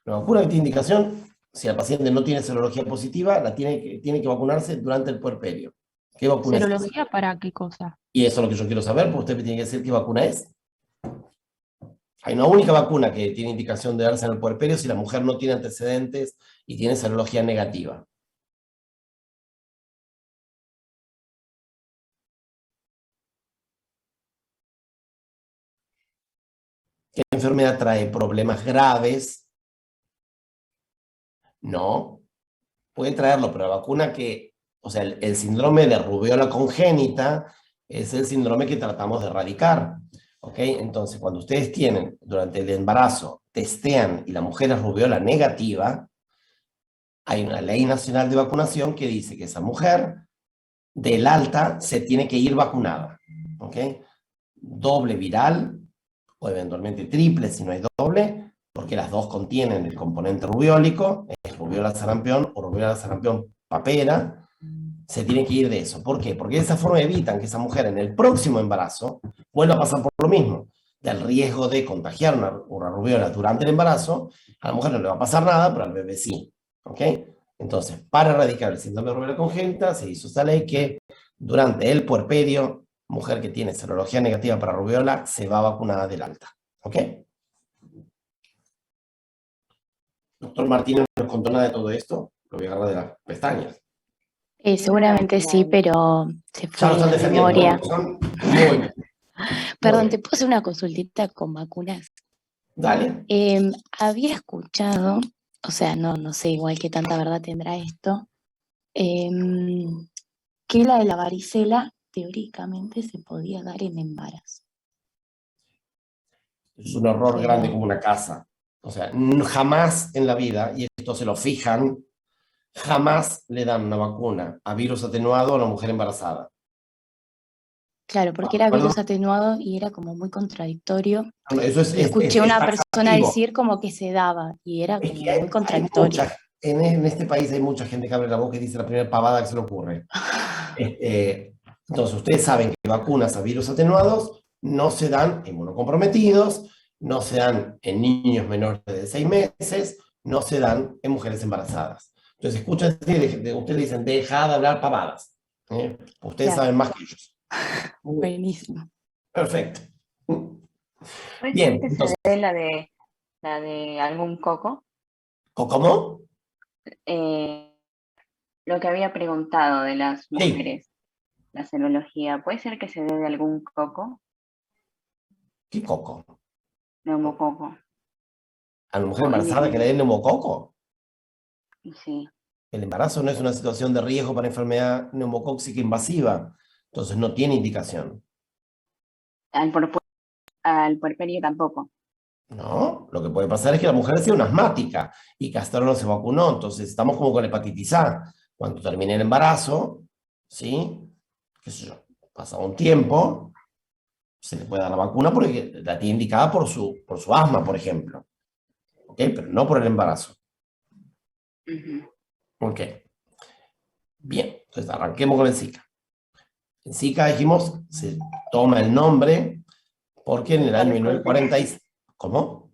La vacuna que tiene indicación, si el paciente no tiene serología positiva, tiene que vacunarse durante el puerperio. ¿Qué vacuna es esa? ¿Serología para qué cosa? Y eso es lo que yo quiero saber, porque usted me tiene que decir qué vacuna es. Hay una única vacuna que tiene indicación de darse en el puerperio si la mujer no tiene antecedentes y tiene serología negativa. ¿Qué enfermedad trae problemas graves? No, puede traerlo, pero la vacuna que, o sea, el síndrome de rubiola congénita es el síndrome que tratamos de erradicar. ¿Ok? Entonces, cuando ustedes tienen, durante el embarazo, testean y la mujer es rubiola negativa, hay una ley nacional de vacunación que dice que esa mujer del alta se tiene que ir vacunada. ¿Ok? Doble viral o eventualmente triple si no hay doble, porque las dos contienen el componente rubiólico, es rubiola sarampión o rubiola sarampión papera, se tiene que ir de eso. ¿Por qué? Porque de esa forma evitan que esa mujer en el próximo embarazo vuelva a pasar por lo mismo, del riesgo de contagiar una rubiola durante el embarazo. A la mujer no le va a pasar nada, pero al bebé sí. ¿Ok? Entonces, para erradicar el síndrome de rubiola congénita, se hizo esta ley que durante el puerperio, mujer que tiene serología negativa para rubiola se va vacunada del alta. ¿Ok? Doctor Martínez no nos contó nada de todo esto. Lo voy a agarrar de las pestañas. Seguramente sí, pero se Ya lo fue de están la defendiendo, memoria. ¿no? Son muy bien. Perdón, Muy ¿te bien. puedo hacer una consultita con vacunas? Dale. Había escuchado, o sea, no sé igual qué tanta verdad tendrá esto, que la de la varicela teóricamente se podía dar en embarazo. Es un horror Pero- grande como una casa. O sea, jamás en la vida, y esto se lo fijan, jamás le dan una vacuna a virus atenuado a una mujer embarazada. Claro, porque era Perdón, virus atenuado y era como muy contradictorio. eso Y escuché a es una persona taxativo. decir como que se daba y era Es como que muy contradictorio. en este país hay mucha gente que abre la boca y dice la primera pavada que se le ocurre. Entonces, ustedes saben que vacunas a virus atenuados no se dan en monocomprometidos, no se dan en niños menores de 6 meses, no se dan en mujeres embarazadas. Entonces, escuchan, ustedes dicen, deja de hablar pavadas. Ustedes Claro. saben más que ellos. Buenísimo. Perfecto. ¿Puede Bien, ser que se entonces, dé la de algún coco? ¿cómo? Eh, lo que había preguntado de las Sí. mujeres, la serología, ¿puede ser que se dé de algún coco? ¿Qué coco? Neumococo. ¿A la mujer embarazada que le den neumococo? Sí. El embarazo no es una situación de riesgo para enfermedad neumocóxica invasiva, entonces no tiene indicación. Al puerperio tampoco. No, lo que puede pasar es que la mujer sea una asmática y que hasta ahora no se vacunó, entonces estamos como con hepatitis A. Cuando termine el embarazo, ¿sí? Qué sé yo, pasa un tiempo, se le puede dar la vacuna porque la tiene indicada por su asma, por ejemplo. ¿Ok? Pero no por el embarazo. Ujú. ¿Ok? Bien, entonces arranquemos con el Zika. El Zika, dijimos, se toma el nombre porque en el año 1946... ¿Cómo?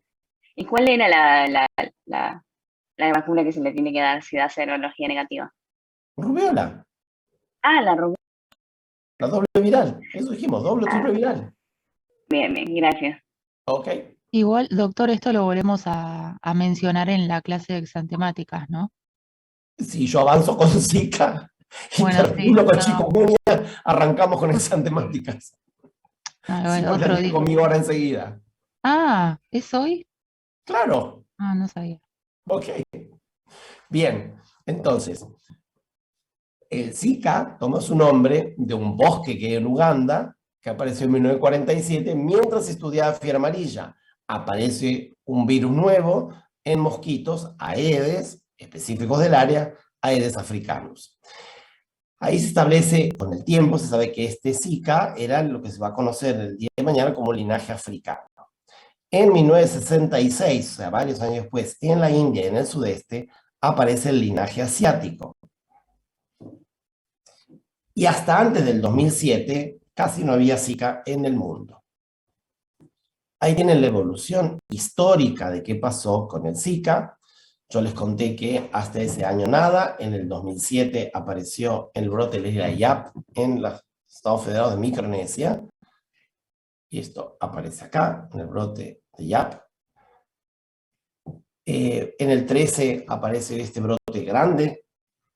¿Y cuál era la vacuna que se le tiene que dar si da serología negativa? Rubiola, Ah, la rubia. la doble viral. Eso dijimos, doble o triple viral. Bien, bien, gracias. Ok. Igual, doctor, esto lo volvemos a mencionar en la clase de exantemáticas, ¿no? Si yo avanzo con Zika y Bueno, sí, termino con perdón. chikungunya, arrancamos con exantemáticas. Ah, Sí, bueno, porque otro viene día. conmigo ahora enseguida. Ah, ¿es hoy? Claro. Ah, no sabía. Ok. Bien. Entonces, el Zika toma su nombre de un bosque que hay en Uganda, que apareció en 1947, mientras estudiaba fiebre amarilla. Aparece un virus nuevo en mosquitos, Aedes, específicos del área, Aedes africanus. Ahí se establece, con el tiempo, se sabe que este Zika era lo que se va a conocer el día de mañana como linaje africano. En 1966, o sea, varios años después, en la India y en el sudeste, aparece el linaje asiático. Y hasta antes del 2007, casi no había Zika en el mundo. Ahí tienen la evolución histórica de qué pasó con el Zika. Yo les conté que hasta ese año nada, en el 2007 apareció el brote de la isla Yap en los Estados Federados de Micronesia. Y esto aparece acá, en el brote de Yap. En el 13 aparece este brote grande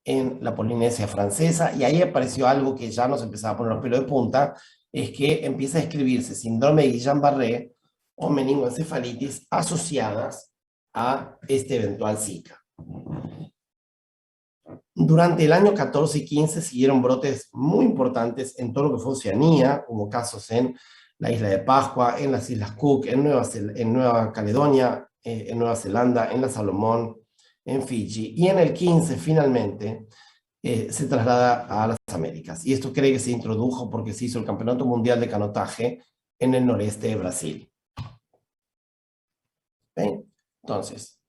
en la Polinesia francesa, y ahí apareció algo que ya nos empezaba a poner los pelos de punta, es que empieza a escribirse síndrome de Guillain-Barré o meningoencefalitis asociadas a este eventual Zika. Durante el año 14 y 15 siguieron brotes muy importantes en todo lo que fue Oceanía. Hubo casos en la isla de Pascua, en las Islas Cook, en Nueva Caledonia, en Nueva Zelanda, en la Salomón, en Fiji. Y en el 15 finalmente se traslada a las Américas. Y esto cree que se introdujo porque se hizo el Campeonato Mundial de Canotaje en el noreste de Brasil. ¿Ok? Entonces,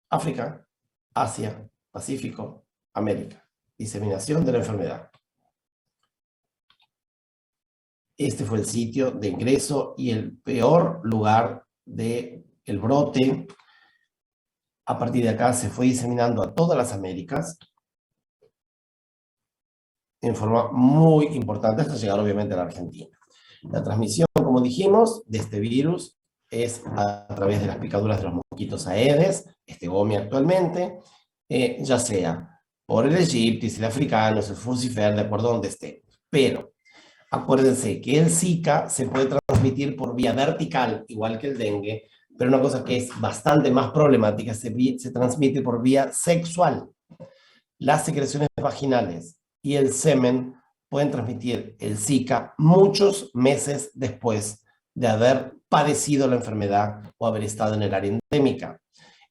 África, Asia, Pacífico, América. Diseminación de la enfermedad. Este fue el sitio de ingreso y el peor lugar del brote. A partir de acá se fue diseminando a todas las Américas en forma muy importante hasta llegar obviamente a la Argentina. La transmisión, como dijimos, de este virus es a través de las picaduras de los mosquitos Aedes, este GOMI actualmente, ya sea por el aegyptis, el africanus, el furcifer, de acuerdo a donde esté. Pero acuérdense que el Zika se puede transmitir por vía vertical, igual que el dengue, pero una cosa que es bastante más problemática, se transmite por vía sexual. Las secreciones vaginales y el semen pueden transmitir el Zika muchos meses después de haber padecido la enfermedad o haber estado en el área endémica.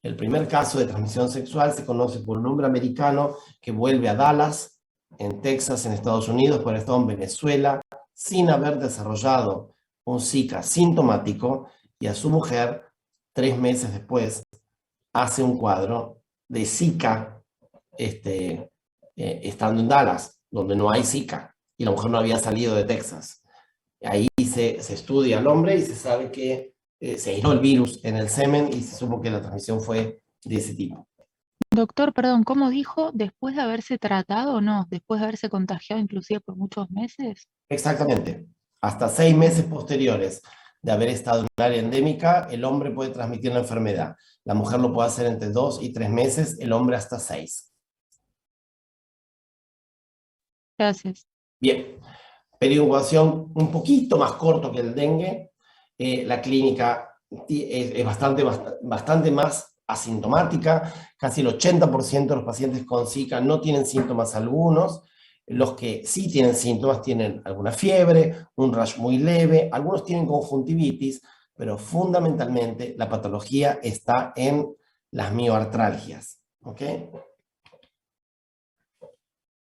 El primer caso de transmisión sexual se conoce por un hombre americano que vuelve a Dallas, en Texas, en Estados Unidos, por haber estado en Venezuela, sin haber desarrollado un Zika sintomático, y a su mujer, 3 meses después, hace un cuadro de Zika estando en Dallas, donde no hay Zika, y la mujer no había salido de Texas. Ahí se estudia al hombre y se sabe que se aisló el virus en el semen y se supo que la transmisión fue de ese tipo. Doctor, perdón, ¿cómo dijo? ¿Después de haberse tratado o no? ¿Después de haberse contagiado inclusive por muchos meses? Exactamente. Hasta 6 meses posteriores de haber estado en un área endémica, el hombre puede transmitir la enfermedad. La mujer lo puede hacer entre 2 y 3 meses, el hombre hasta 6. Gracias. Bien. Periodo de incubación un poquito más corto que el dengue. La clínica es bastante más asintomática. Casi el 80% de los pacientes con Zika no tienen síntomas algunos. Los que sí tienen síntomas tienen alguna fiebre, un rash muy leve, algunos tienen conjuntivitis, pero fundamentalmente la patología está en las mioartralgias. ¿Ok?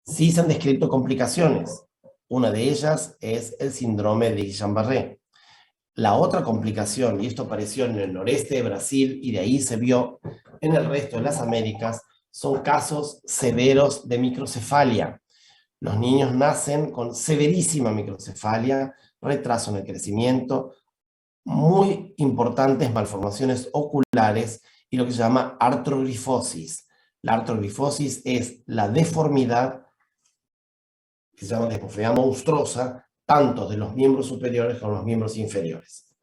Sí se han descrito complicaciones. Una de ellas es el síndrome de Guillain-Barré. La otra complicación, y esto apareció en el noreste de Brasil y de ahí se vio en el resto de las Américas, son casos severos de microcefalia. Los niños nacen con severísima microcefalia, retraso en el crecimiento, muy importantes malformaciones oculares y lo que se llama artrogrifosis. La artrogrifosis es la deformidad que se llama deformidad monstruosa, tanto de los miembros superiores como los miembros inferiores.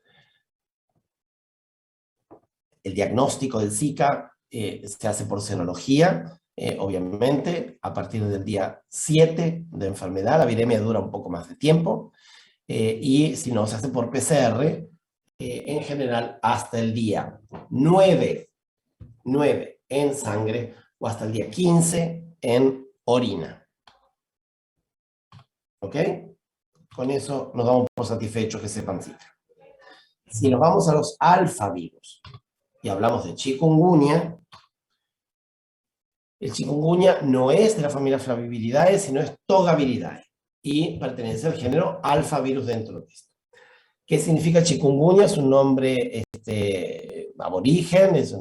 El diagnóstico del Zika se hace por serología, obviamente, a partir del día 7 de enfermedad. La viremia dura un poco más de tiempo, y si no, se hace por PCR, en general hasta el día 9 en sangre o hasta el día 15 en orina. ¿Ok? Con eso nos damos por satisfechos que sepan Zika. Si nos vamos a los alfavirus y hablamos de chikungunya, el chikungunya no es de la familia Flaviviridae, sino es Togaviridae y pertenece al género alfavirus dentro de esto. ¿Qué significa chikungunya? Es un nombre aborigen, es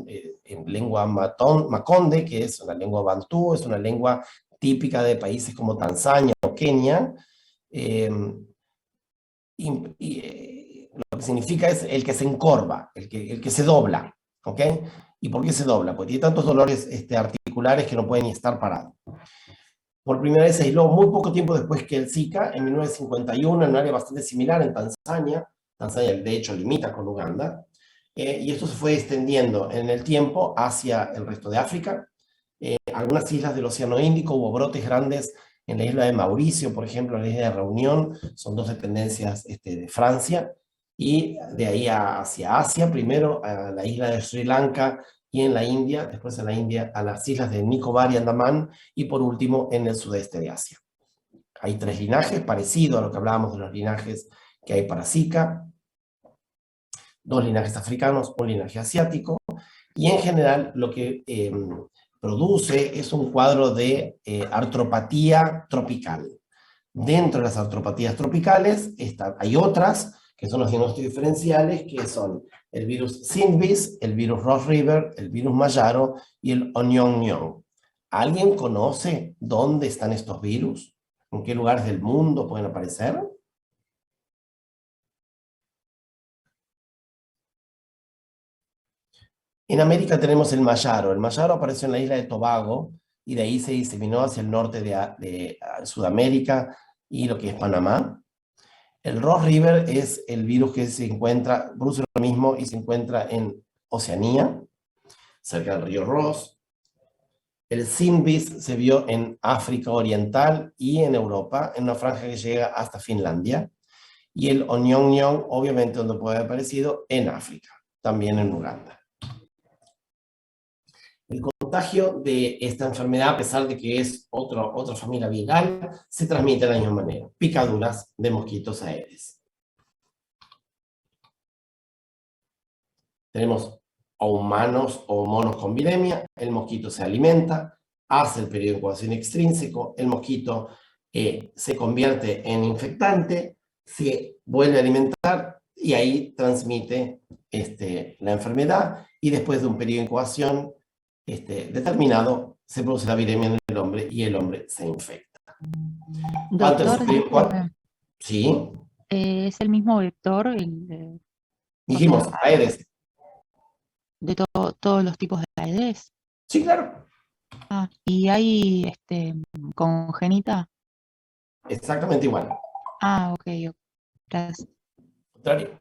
en lengua makonde, que es una lengua bantú, es una lengua típica de países como Tanzania o Kenia. Lo que significa es el que se encorva, el que se dobla, ¿ok? ¿Y por qué se dobla? Porque tiene tantos dolores articulares que no puede ni estar parado. Por primera vez se aisló muy poco tiempo después que el Zika, en 1951, en un área bastante similar en Tanzania. Tanzania, de hecho, limita con Uganda. Y esto se fue extendiendo en el tiempo hacia el resto de África. Algunas islas del Océano Índico hubo brotes grandes en la isla de Mauricio, por ejemplo, en la isla de Reunión, son 2 dependencias de Francia, y de ahí hacia Asia, primero a la isla de Sri Lanka y en la India, después a la India, a las islas de Nicobar y Andamán, y por último en el sudeste de Asia. Hay 3 linajes, parecido a lo que hablábamos de los linajes que hay para Zika, 2 linajes africanos, un linaje asiático, y en general lo que produce es un cuadro de artropatía tropical. Dentro de las artropatías tropicales hay otras que son los diagnósticos diferenciales, que son el virus Sindbis, el virus Ross River, el virus Mayaro y el Onyongyong. ¿Alguien conoce dónde están estos virus? ¿En qué lugares del mundo pueden aparecer? En América tenemos el Mayaro. El Mayaro apareció en la isla de Tobago y de ahí se diseminó hacia el norte de Sudamérica y lo que es Panamá. El Ross River es el virus que se encuentra, produce lo mismo y se encuentra en Oceanía, cerca del río Ross. El Sindbis se vio en África Oriental y en Europa, en una franja que llega hasta Finlandia. Y el Onyongyong, obviamente, donde puede haber aparecido, en África, también en Uganda. El contagio de esta enfermedad, a pesar de que es otra familia viral, se transmite de la misma manera. Picaduras de mosquitos aedes. Tenemos o humanos o monos con viremia, el mosquito se alimenta, hace el periodo de incubación extrínseco, el mosquito se convierte en infectante, se vuelve a alimentar y ahí transmite la enfermedad y después de un periodo de incubación determinado se produce la viremia en el hombre y el hombre se infecta. Doctor, Sí, ¿es el mismo vector o dijimos, sea, Aedes. de todos los tipos de Aedes? Sí, claro. Ah, ¿y hay congénita? Exactamente igual. Ah, ok, gracias. Contrario.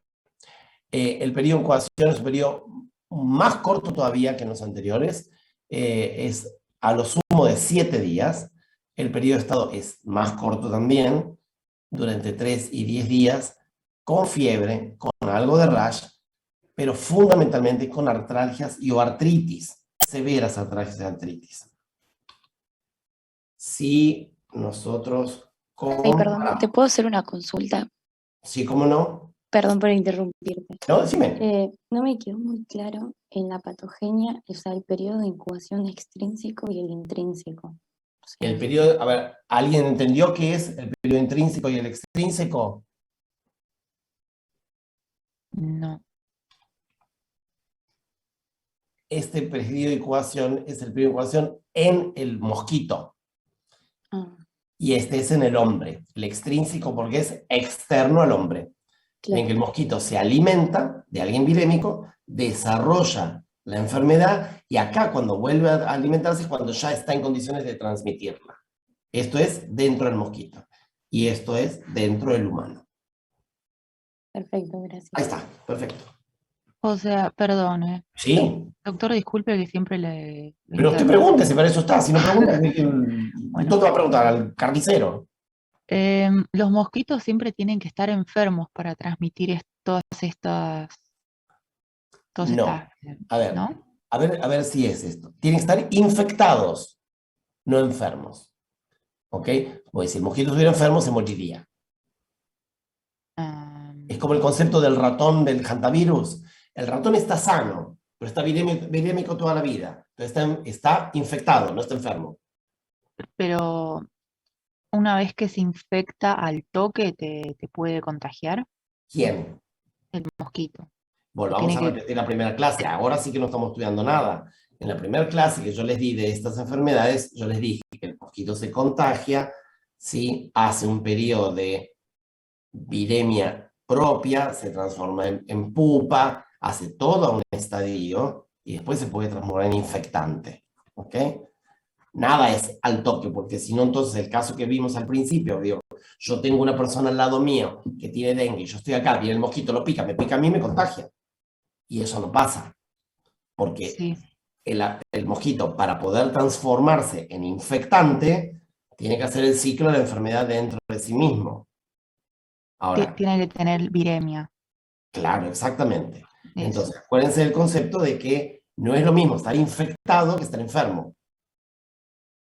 El periodo de incubación es un periodo más corto todavía que en los anteriores. Es a lo sumo de 7 días. El periodo de estado es más corto también, durante 3 y 10 días, con fiebre, con algo de rash, pero fundamentalmente con artralgias y o artritis, severas artralgias y artritis. Si nosotros Ay, perdón, ¿te puedo hacer una consulta? Sí, ¿cómo no? Perdón por interrumpirte. No, decime. No me quedó muy claro en la patogenia, o sea, el periodo de incubación extrínseco y el intrínseco. O sea, El periodo, a ver, ¿alguien entendió qué es el periodo intrínseco y el extrínseco? No. Este periodo de incubación es el periodo de incubación en el mosquito. Y este es en el hombre. El extrínseco porque es externo al hombre. claro. En que el mosquito se alimenta de alguien virémico, desarrolla la enfermedad y acá cuando vuelve a alimentarse es cuando ya está en condiciones de transmitirla. Esto es dentro del mosquito y esto es dentro del humano. Perfecto, gracias. Ahí está, perfecto. O sea, perdone. Sí, Doctor, disculpe que siempre le pero usted interrumpo. pregunte si para eso está. Si no pregunta, Bueno. ¿tú te vas a preguntar al carnicero? Los mosquitos siempre tienen que estar enfermos para transmitir todas estas, No. A ver, ¿no? a ver si es esto. Tienen que estar infectados, no enfermos. ¿Ok? Porque si el mosquito estuviera enfermo, se moriría. Es como el concepto del ratón del hantavirus. El ratón está sano, pero está virémico toda la vida. Entonces está infectado, no está enfermo. Pero una vez que se infecta al toque, ¿te puede contagiar ¿Quién? el mosquito? Volvamos Tiene a que... repetir la primera clase. Ahora sí que no estamos estudiando nada. En la primera clase que yo les di de estas enfermedades, yo les dije que el mosquito se contagia si hace un periodo de viremia propia, se transforma en pupa, hace todo un estadio y después se puede transformar en infectante. ¿Ok? Nada es al toque, porque si no, entonces el caso que vimos al principio, digo, yo tengo una persona al lado mío que tiene dengue, yo estoy acá, viene el mosquito, lo pica, me pica a mí, me contagia. Y eso no pasa, porque Sí. el mosquito, para poder transformarse en infectante, tiene que hacer el ciclo de la enfermedad dentro de sí mismo. Ahora, Tiene que tener viremia. claro, exactamente. Eso. Entonces, acuérdense del concepto de que no es lo mismo estar infectado que estar enfermo.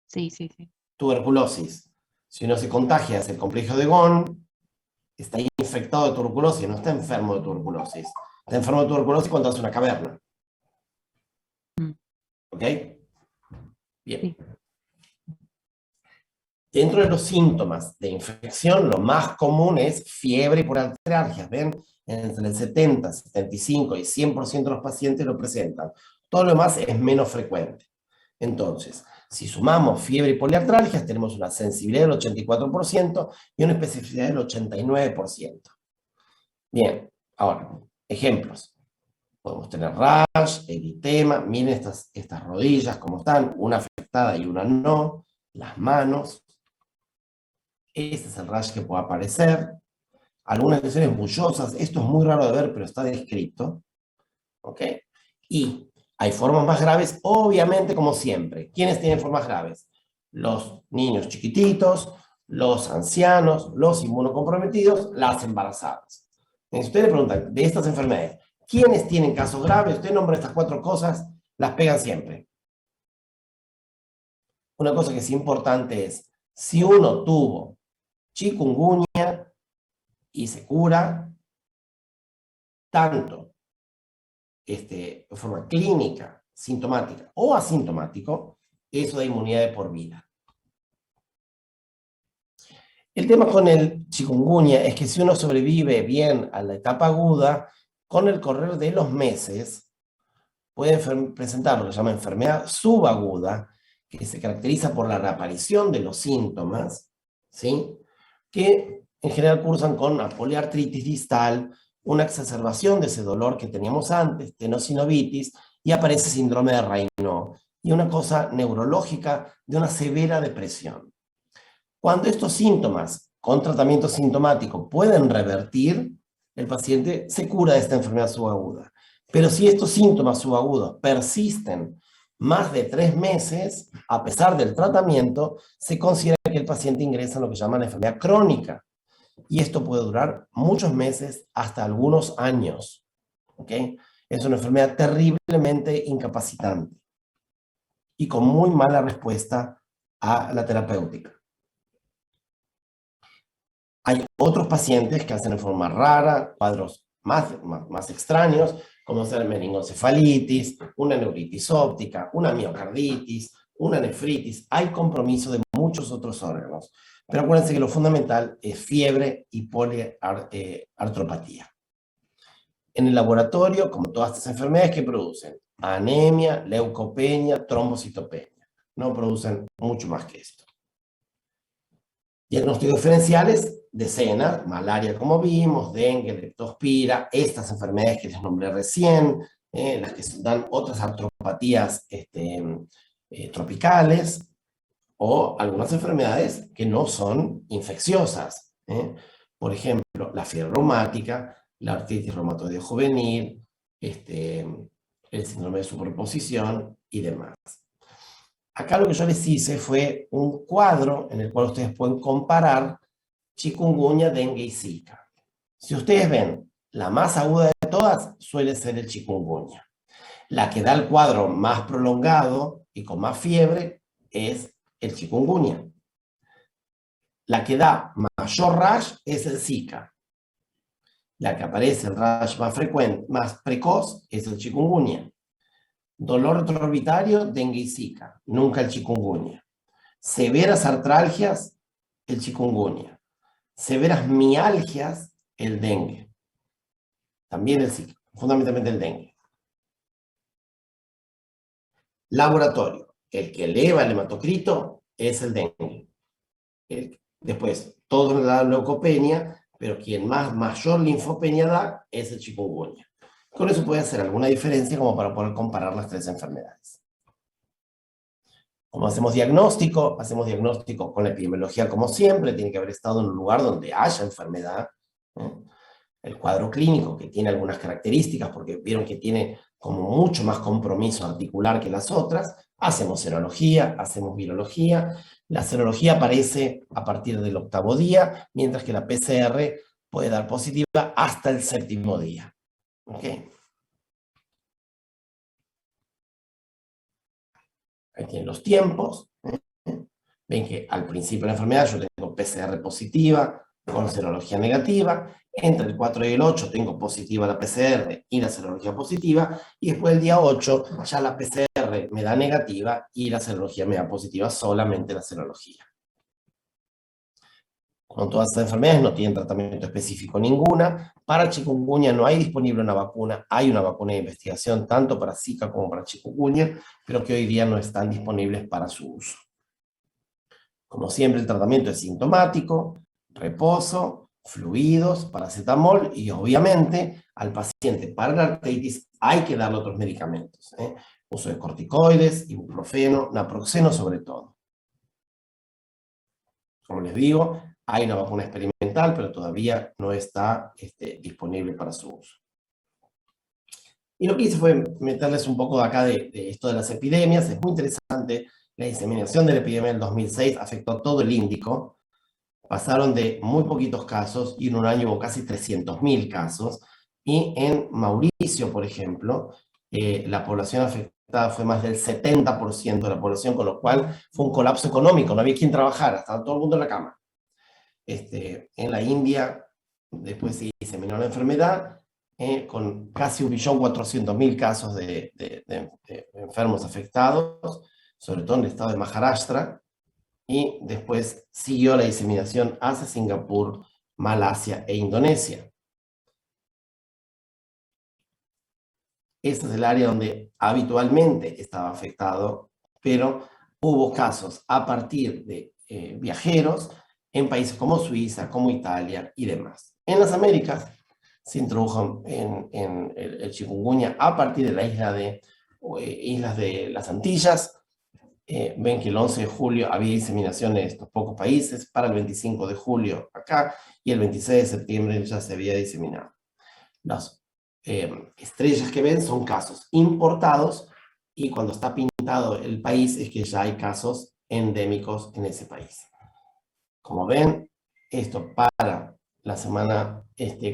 Sí, sí, sí. Tuberculosis. Si uno se contagia, es el complejo de Ghon, está infectado de tuberculosis, no está enfermo de tuberculosis. Está enfermo de tuberculosis cuando hace una caverna. ¿Ok? Bien. Sí. Dentro de los síntomas de infección, lo más común es fiebre y poliartralgias. ¿Ven? Entre el 70, 75 y 100% de los pacientes lo presentan. Todo lo demás es menos frecuente. Entonces, si sumamos fiebre y poliartralgias, tenemos una sensibilidad del 84% y una especificidad del 89%. Bien, ahora, ejemplos. Podemos tener rash, eritema, miren estas rodillas cómo están, una afectada y una no, las manos. Este es el rash que puede aparecer. Algunas lesiones bullosas, esto es muy raro de ver, pero está descrito. ¿Ok? Y hay formas más graves, obviamente, como siempre. ¿Quiénes tienen formas graves? Los niños chiquititos, los ancianos, los inmunocomprometidos, las embarazadas. Si ustedes le preguntan de estas enfermedades, ¿quiénes tienen casos graves? Usted nombra estas 4 cosas, las pegan siempre. Una cosa que es importante es, si uno tuvo chikungunya y se cura, tanto de forma clínica, sintomática o asintomático, eso da inmunidad de por vida. El tema con el chikungunya es que si uno sobrevive bien a la etapa aguda, con el correr de los meses, puede presentar lo que se llama enfermedad subaguda, que se caracteriza por la reaparición de los síntomas, ¿sí? Que en general cursan con una poliartritis distal, una exacerbación de ese dolor que teníamos antes, tenosinovitis, y aparece síndrome de Raynaud, y una cosa neurológica de una severa depresión. Cuando estos síntomas, con tratamiento sintomático, pueden revertir, el paciente se cura de esta enfermedad subaguda. Pero si estos síntomas subagudos persisten más de 3 meses, a pesar del tratamiento, se considera que el paciente ingresa en lo que llaman enfermedad crónica. Y esto puede durar muchos meses, hasta algunos años. ¿Ok? Es una enfermedad terriblemente incapacitante y con muy mala respuesta a la terapéutica. Hay otros pacientes que hacen de forma rara, cuadros más extraños, como ser meningocefalitis, una neuritis óptica, una miocarditis, una nefritis. Hay compromiso de muchos otros órganos. Pero acuérdense que lo fundamental es fiebre y poliartropatía. En el laboratorio, como todas estas enfermedades, ¿qué producen? Anemia, leucopenia, trombocitopenia. No producen mucho más que esto. Diagnósticos diferenciales, decenas, malaria como vimos, dengue, leptospira, estas enfermedades que les nombré recién, las que dan otras artropatías tropicales, o algunas enfermedades que no son infecciosas. Por ejemplo, la fiebre reumática, la artritis reumatoide juvenil, el síndrome de superposición y demás. Acá lo que yo les hice fue un cuadro en el cual ustedes pueden comparar chikungunya, dengue y zika. Si ustedes ven, la más aguda de todas suele ser el chikungunya. La que da el cuadro más prolongado y con más fiebre es el chikungunya. La que da mayor rash es el zika. La que aparece el rash más frecuente, más precoz, es el chikungunya. Dolor retroorbitario, dengue y zika, nunca el chikungunya. Severas artralgias, el chikungunya. Severas mialgias, el dengue. También el zika, fundamentalmente el dengue. Laboratorio, el que eleva el hematocrito es el dengue. Después, todo la leucopenia, pero quien mayor linfopenia da es el chikungunya. Con eso puede hacer alguna diferencia como para poder comparar las 3 enfermedades. Como hacemos diagnóstico con la epidemiología como siempre, tiene que haber estado en un lugar donde haya enfermedad. El cuadro clínico, que tiene algunas características, porque vieron que tiene como mucho más compromiso articular que las otras. Hacemos serología, hacemos virología. La serología aparece a partir del 8º día, mientras que la PCR puede dar positiva hasta el 7º día. ¿Okay? Ahí tienen los tiempos. Ven que al principio de la enfermedad yo tengo PCR positiva con serología negativa. Entre el 4 y el 8 tengo positiva la PCR y la serología positiva. Y después del día 8 ya la PCR me da negativa y la serología me da positiva, solamente la serología. Con todas estas enfermedades no tienen tratamiento específico ninguna. Para chikungunya no hay disponible una vacuna, hay una vacuna de investigación tanto para Zika como para chikungunya, pero que hoy día no están disponibles para su uso. Como siempre, el tratamiento es sintomático, reposo, fluidos, paracetamol y obviamente al paciente para la artritis hay que darle otros medicamentos. Uso de corticoides, ibuprofeno, naproxeno sobre todo. Como les digo, hay una vacuna experimental, pero todavía no está disponible para su uso. Y lo que hice fue meterles un poco de acá de esto de las epidemias. Es muy interesante. La diseminación de la epidemia del 2006 afectó a todo el Índico. Pasaron de muy poquitos casos y en un año hubo casi 300.000 casos. Y en Mauricio, por ejemplo, la población afectada fue más del 70% de la población, con lo cual fue un colapso económico. No había quien trabajara, estaba todo el mundo en la cama. En la India, después se diseminó la enfermedad, con casi 1.400.000 casos de enfermos afectados, sobre todo en el estado de Maharashtra, y después siguió la diseminación hacia Singapur, Malasia e Indonesia. Este es el área donde habitualmente estaba afectado, pero hubo casos a partir de viajeros en países como Suiza, como Italia y demás. En las Américas se introdujo en el chikungunya a partir de la islas de las Antillas. Ven que el 11 de julio había diseminación en estos pocos países, para el 25 de julio acá, y el 26 de septiembre ya se había diseminado. Las estrellas que ven son casos importados, y cuando está pintado el país es que ya hay casos endémicos en ese país. Como ven, esto para la semana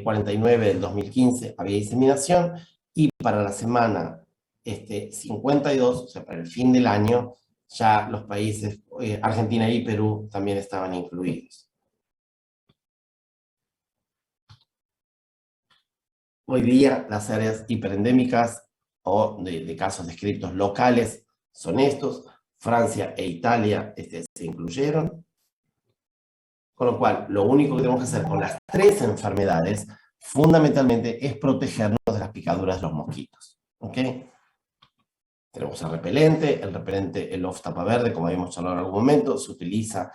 49 del 2015 había diseminación, y para la semana 52, o sea, para el fin del año, ya los países Argentina y Perú también estaban incluidos. Hoy día las áreas hiperendémicas o de casos descritos locales son estos. Francia e Italia se incluyeron. Con lo cual, lo único que tenemos que hacer con las tres enfermedades, fundamentalmente, es protegernos de las picaduras de los mosquitos. ¿Ok? Tenemos el repelente, el Off Tapa Verde, como habíamos hablado en algún momento, se utiliza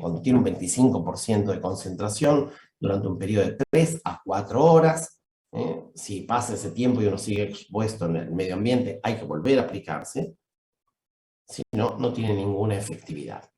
cuando tiene un 25% de concentración durante un periodo de 3 a 4 horas. Si pasa ese tiempo y uno sigue expuesto en el medio ambiente, hay que volver a aplicarse. Si no, no tiene ninguna efectividad.